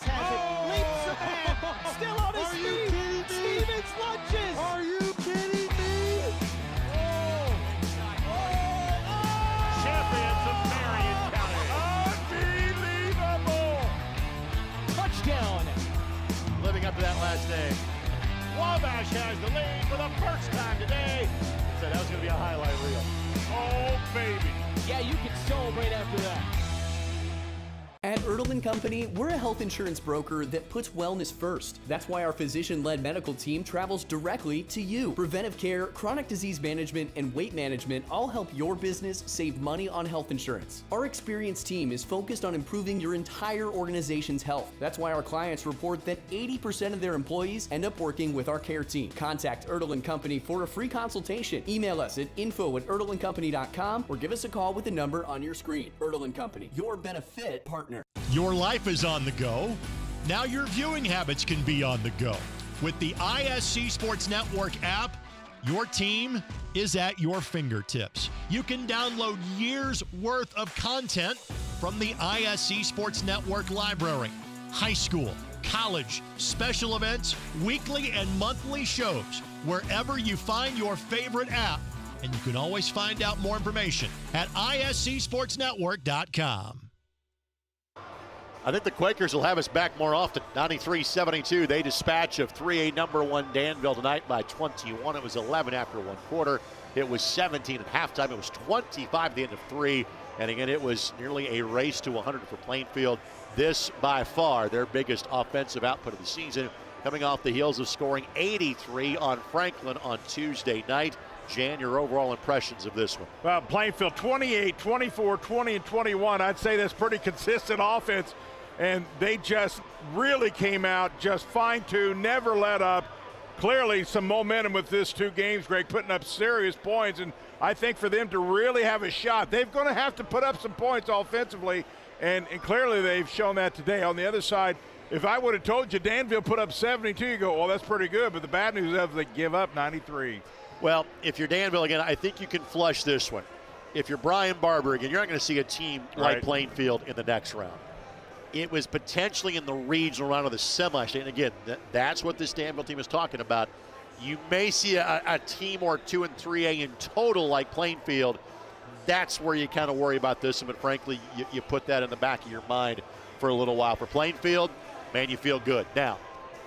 Leaps ahead, still on his feet. Stevens lunges. Are you kidding me? Champions of Marion County. Unbelievable. Touchdown. Living up to that last name. Wabash has the lead for the first time today. So that was going to be a highlight reel. Oh, baby. Yeah, you can celebrate after that. At Ertl & Company, we're a health insurance broker that puts wellness first. That's why our physician-led medical team travels directly to you. Preventive care, chronic disease management, and weight management all help your business save money on health insurance. Our experienced team is focused on improving your entire organization's health. That's why our clients report that 80% of their employees end up working with our care team. Contact Ertl & Company for a free consultation. Email us at info@ertlandcompany.com or give us a call with the number on your screen. Ertl & Company, your benefit partner. Your life is on the go. Now your viewing habits can be on the go. With the ISC Sports Network app, your team is at your fingertips. You can download years' worth of content from the ISC Sports Network library. High school, college, special events, weekly and monthly shows, wherever you find your favorite app. And you can always find out more information at iscsportsnetwork.com. I think the Quakers will have us back more often. 93-72, they dispatch of 3A number 1 Danville tonight by 21. It was 11 after one quarter. It was 17 at halftime. It was 25 at the end of 3. And again, it was nearly a race to 100 for Plainfield. This, by far, their biggest offensive output of the season, coming off the heels of scoring 83 on Franklin on Tuesday night. Jan, your overall impressions of this one? Well, Plainfield 28, 24, 20, and 21. I'd say that's pretty consistent offense. And they just really came out just fine-tuned, never let up. Clearly some momentum with this 2 games, Greg, putting up serious points. And I think for them to really have a shot, they're going to have to put up some points offensively. And clearly they've shown that today. On the other side, if I would have told you Danville put up 72, you go, well, that's pretty good. But the bad news is they give up 93. Well, if you're Danville, again, I think you can flush this one. If you're Brian Barber, again, you're not going to see a team like Plainfield in the next round. It was potentially in the regional round of the semi-state. And again, that's what this Danville team is talking about. You may see a team or 2 in 3A in total like Plainfield. That's where you kind of worry about this. But frankly, you put that in the back of your mind for a little while. For Plainfield, man, you feel good. Now,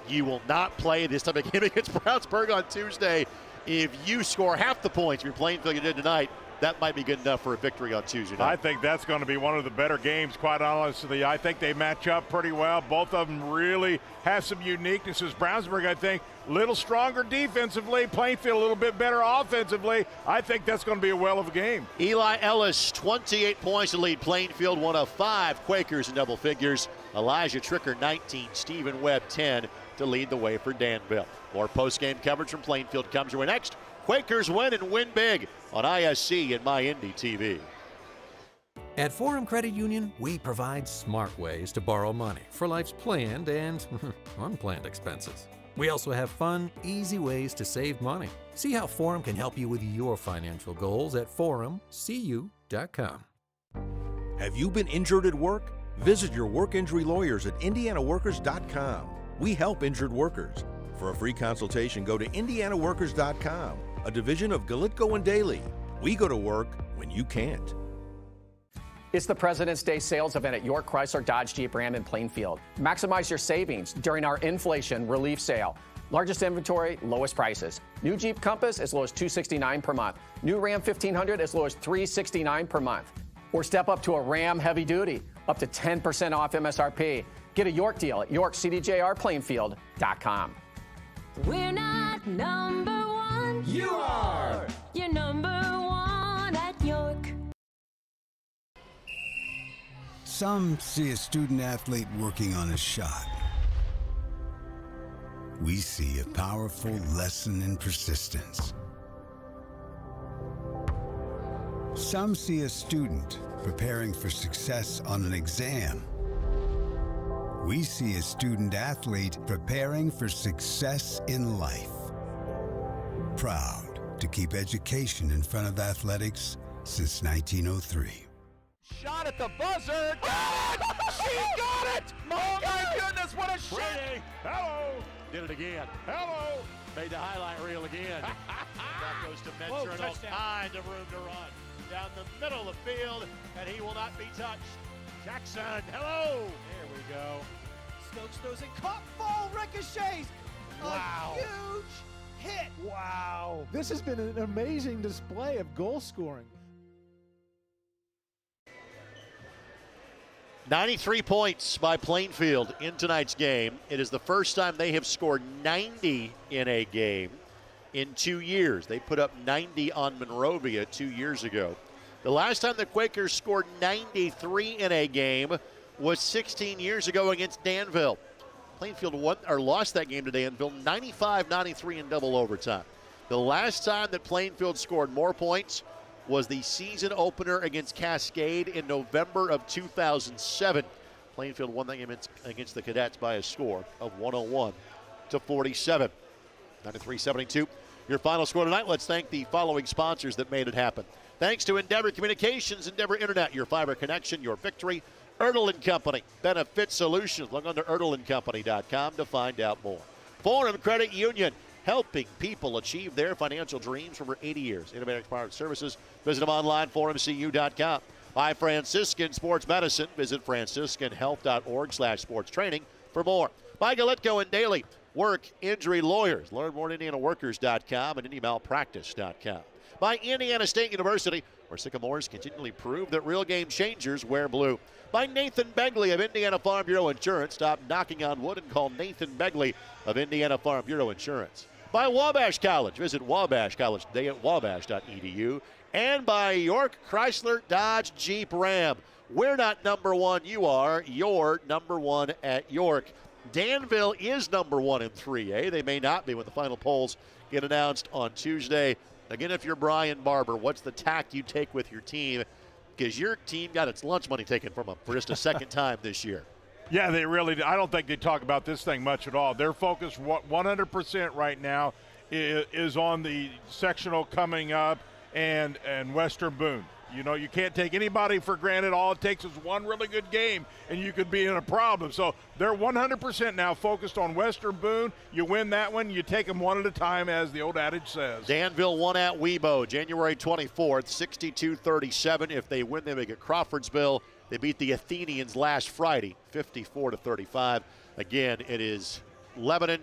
you will not play this type of game against Brownsburg on Tuesday. If you score half the points you're Plainfield you did tonight, that might be good enough for a victory on Tuesday night. I think that's going to be one of the better games, quite honestly. I think they match up pretty well. Both of them really have some uniquenesses. Brownsburg, I think, a little stronger defensively. Plainfield, a little bit better offensively. I think that's going to be a well of a game. Eli Ellis, 28 points to lead Plainfield, one of 5 Quakers in double figures. Elijah Tricker, 19. Stephen Webb, 10 to lead the way for Danville. More post-game coverage from Plainfield comes your way next Quakers win and win big on ISC and My Indy TV. At Forum Credit Union, we provide smart ways to borrow money for life's planned and unplanned expenses. We also have fun, easy ways to save money. See how Forum can help you with your financial goals at forumcu.com. Have you been injured at work? Visit your work injury lawyers at indianaworkers.com. We help injured workers. For a free consultation, go to indianaworkers.com, a division of Galitko and Daly. We go to work when you can't. It's the President's Day sales event at York Chrysler Dodge Jeep Ram in Plainfield. Maximize your savings during our inflation relief sale. Largest inventory, lowest prices. New Jeep Compass as low as $269 per month. New Ram 1500 as low as $369 per month. Or step up to a Ram Heavy Duty, up to 10% off MSRP. Get a York deal at YorkCDJRPlainfield.com. We're not number one. You are. You're number one at York. Some see a student athlete working on a shot. We see a powerful lesson in persistence. Some see a student preparing for success on an exam. We see a student athlete preparing for success in life. Proud to keep education in front of athletics since 1903. Shot at the buzzer. Got it! She got it! Oh my goodness, what a shot! Hello. Did it again. Hello. Made the highlight reel again. That goes to Whoa, Menser and all touchdown. kinds of room to run. Down the middle of the field, and he will not be touched. Jackson, hello. There we go. Stokes throws it, caught, ball ricochets. Wow. A huge hit. Wow. This has been an amazing display of goal scoring. 93 points by Plainfield in tonight's game. It is the first time they have scored 90 in a game in 2 years. They put up 90 on Monrovia 2 years ago. The last time the Quakers scored 93 in a game was 16 years ago against Danville. Plainfield won or lost that game to Danville 95-93 in double overtime. The last time that Plainfield scored more points was the season opener against Cascade in November of 2007. Plainfield won that game against the Cadets by a score of 101-47. 93-72. Your final score tonight. Let's thank the following sponsors that made it happen. Thanks to Endeavor Communications, Endeavor Internet, your fiber connection, your victory. Erdl & Company, Benefit Solutions. Look under erdlandcompany.com to find out more. Forum Credit Union, helping people achieve their financial dreams for over 80 years. Innovative Product Services. Visit them online, forumcu.com. By Franciscan Sports Medicine. Visit franciscanhealth.org/sports training for more. By Galitko and Daly, Work Injury Lawyers. Learn more at indianaworkers.com and indymalpractice.com. By Indiana State University, where Sycamores continually prove that real game changers wear blue. By Nathan Begley of Indiana Farm Bureau Insurance. Stop knocking on wood and call Nathan Begley of Indiana Farm Bureau Insurance. By Wabash College. Visit Wabash College today at wabash.edu. And by York Chrysler Dodge Jeep Ram. We're not number one, you are. You're number one at York. Danville is number one in 3A. They may not be when the final polls get announced on Tuesday. Again, if you're Brian Barber, what's the tack you take with your team? Because your team got its lunch money taken from them for just a second time this year. Yeah, they really do. I don't think they talk about this thing much at all. Their focus 100% right now is on the sectional coming up and Western Boone. You know, you can't take anybody for granted. All it takes is one really good game, and you could be in a problem. So they're 100% now focused on Western Boone. You win that one, you take them one at a time, as the old adage says. Danville won at Webo January 24th, 62-37. If they win, they make it Crawfordsville. They beat the Athenians last Friday, 54-35. Again, it is Lebanon,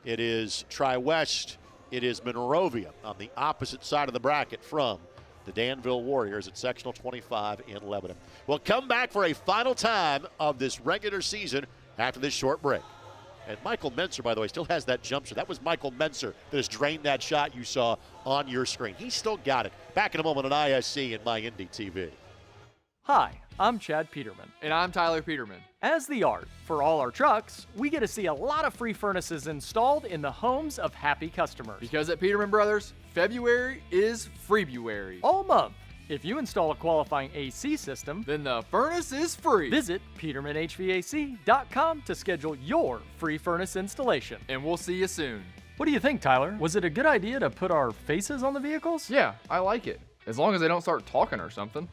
it is Tri-West, it is Monrovia on the opposite side of the bracket from the Danville Warriors at sectional 25 in Lebanon. We'll come back for a final time of this regular season after this short break. And Michael Menser, by the way, still has that jump shot. That was Michael Menser that has drained that shot you saw on your screen. He's still got it. Back in a moment on ISC and My Indy TV. Hi, I'm Chad Peterman. And I'm Tyler Peterman. As the art for all our trucks, we get to see a lot of free furnaces installed in the homes of happy customers. Because at Peterman Brothers, February is Freebuary. All month. If you install a qualifying AC system, then the furnace is free. Visit PetermanHVAC.com to schedule your free furnace installation. And we'll see you soon. What do you think, Tyler? Was it a good idea to put our faces on the vehicles? Yeah, I like it. As long as they don't start talking or something.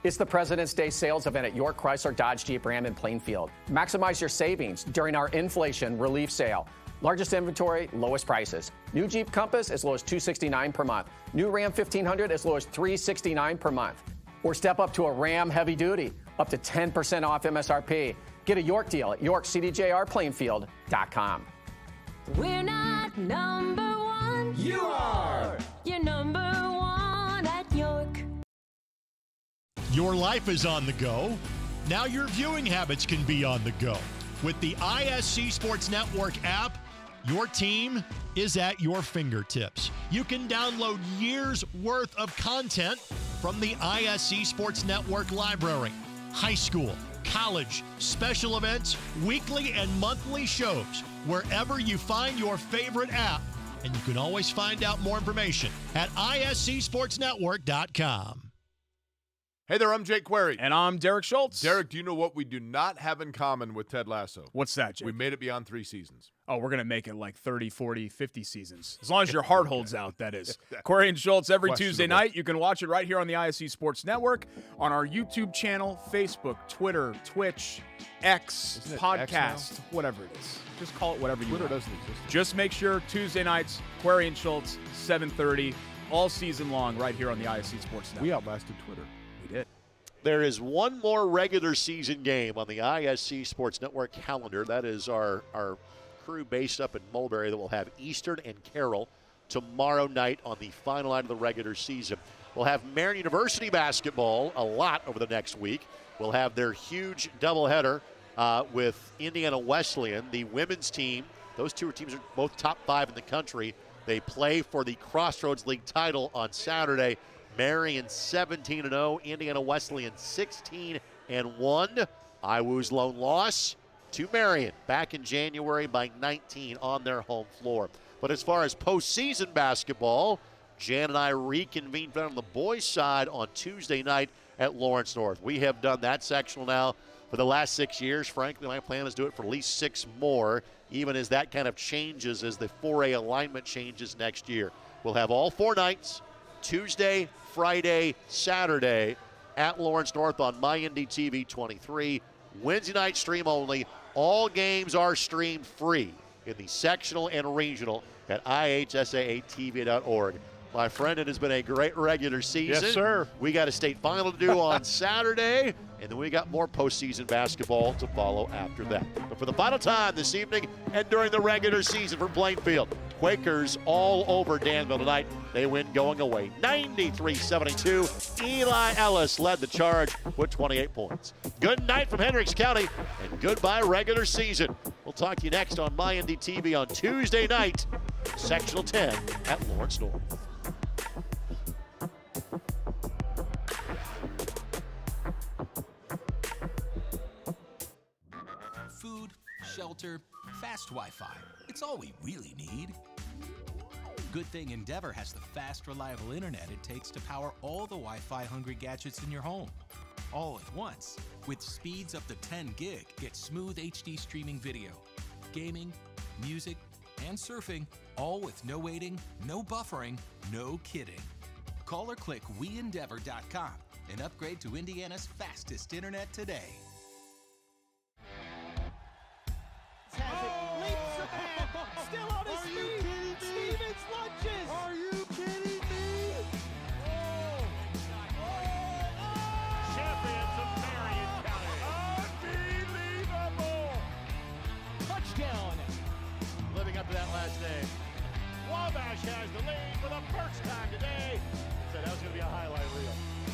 It's the President's Day sales event at York Chrysler Dodge Jeep Ram in Plainfield. Maximize your savings during our inflation relief sale. Largest inventory, lowest prices. New Jeep Compass as low as $269 per month. New Ram 1500 as low as $369 per month. Or step up to a Ram Heavy Duty, up to 10% off MSRP. Get a York deal at YorkCDJRPlainfield.com. We're not number one. You are. You're number one at York. Your life is on the go. Now your viewing habits can be on the go. With the ISC Sports Network app, your team is at your fingertips. You can download years' worth of content from the ISC Sports Network library. High school, college, special events, weekly and monthly shows, wherever you find your favorite app. And you can always find out more information at iscsportsnetwork.com. Hey there, I'm Jake Query. And I'm Derek Schultz. Derek, do you know what we do not have in common with Ted Lasso? What's that, Jake? We made it beyond 3 seasons. Oh, we're going to make it like 30, 40, 50 seasons. As long as your heart holds out, that is. Query and Schultz every Tuesday night. You can watch it right here on the ISC Sports Network, on our YouTube channel, Facebook, Twitter, Twitch, X, podcast, whatever it is. Just call it whatever you want. Twitter doesn't exist. Just make sure Tuesday nights, Query and Schultz, 7:30, all season long right here on the ISC Sports Network. We outlasted Twitter. We did. There is one more regular season game on the ISC Sports Network calendar. That is our crew based up in Mulberry that will have Eastern and Carroll tomorrow night on the final night of the regular season. We'll have Marion University basketball a lot over the next week. We'll have their huge doubleheader with Indiana Wesleyan. The women's team, those two teams are both top 5 in the country. They play for the Crossroads League title on Saturday. Marion 17-0, Indiana Wesleyan 16-1. IWU's lone loss to Marion back in January by 19 on their home floor. But as far as postseason basketball, Jan and I reconvened on the boys' side on Tuesday night at Lawrence North. We have done that sectional now for the last 6 years. Frankly, my plan is to do it for at least 6 more, even as that kind of changes as the 4A alignment changes next year. We'll have all 4 nights, Tuesday, Friday, Saturday at Lawrence North on MyNDTV 23. Wednesday night stream only. All games are streamed free in the sectional and regional at IHSAATV.org. My friend, it has been a great regular season. Yes, sir. We got a state final to do on Saturday, and then we got more postseason basketball to follow after that. But for the final time this evening and during the regular season for Plainfield, Quakers all over Danville tonight. They win going away 93-72. Eli Ellis led the charge with 28 points. Good night from Hendricks County, and goodbye regular season. We'll talk to you next on MyNDTV on Tuesday night, Sectional 10 at Lawrence North. Food, shelter, fast Wi-Fi. It's all we really need. Good thing Endeavor has the fast, reliable internet it takes to power all the Wi-Fi hungry gadgets in your home. All at once. With speeds up to 10 gig, get smooth HD streaming video, gaming, music, and surfing, all with no waiting, no buffering, no kidding. Call or click WeEndeavor.com and upgrade to Indiana's fastest internet today. Leaps ahead, still on his feet. Stevens lunges. Are you kidding me? Champions of Marion County. Unbelievable. Touchdown. Living up to that last name. Wabash has the lead for the first time today. Said that was going to be a highlight reel.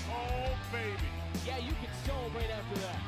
Oh, baby. Yeah, you can celebrate after that.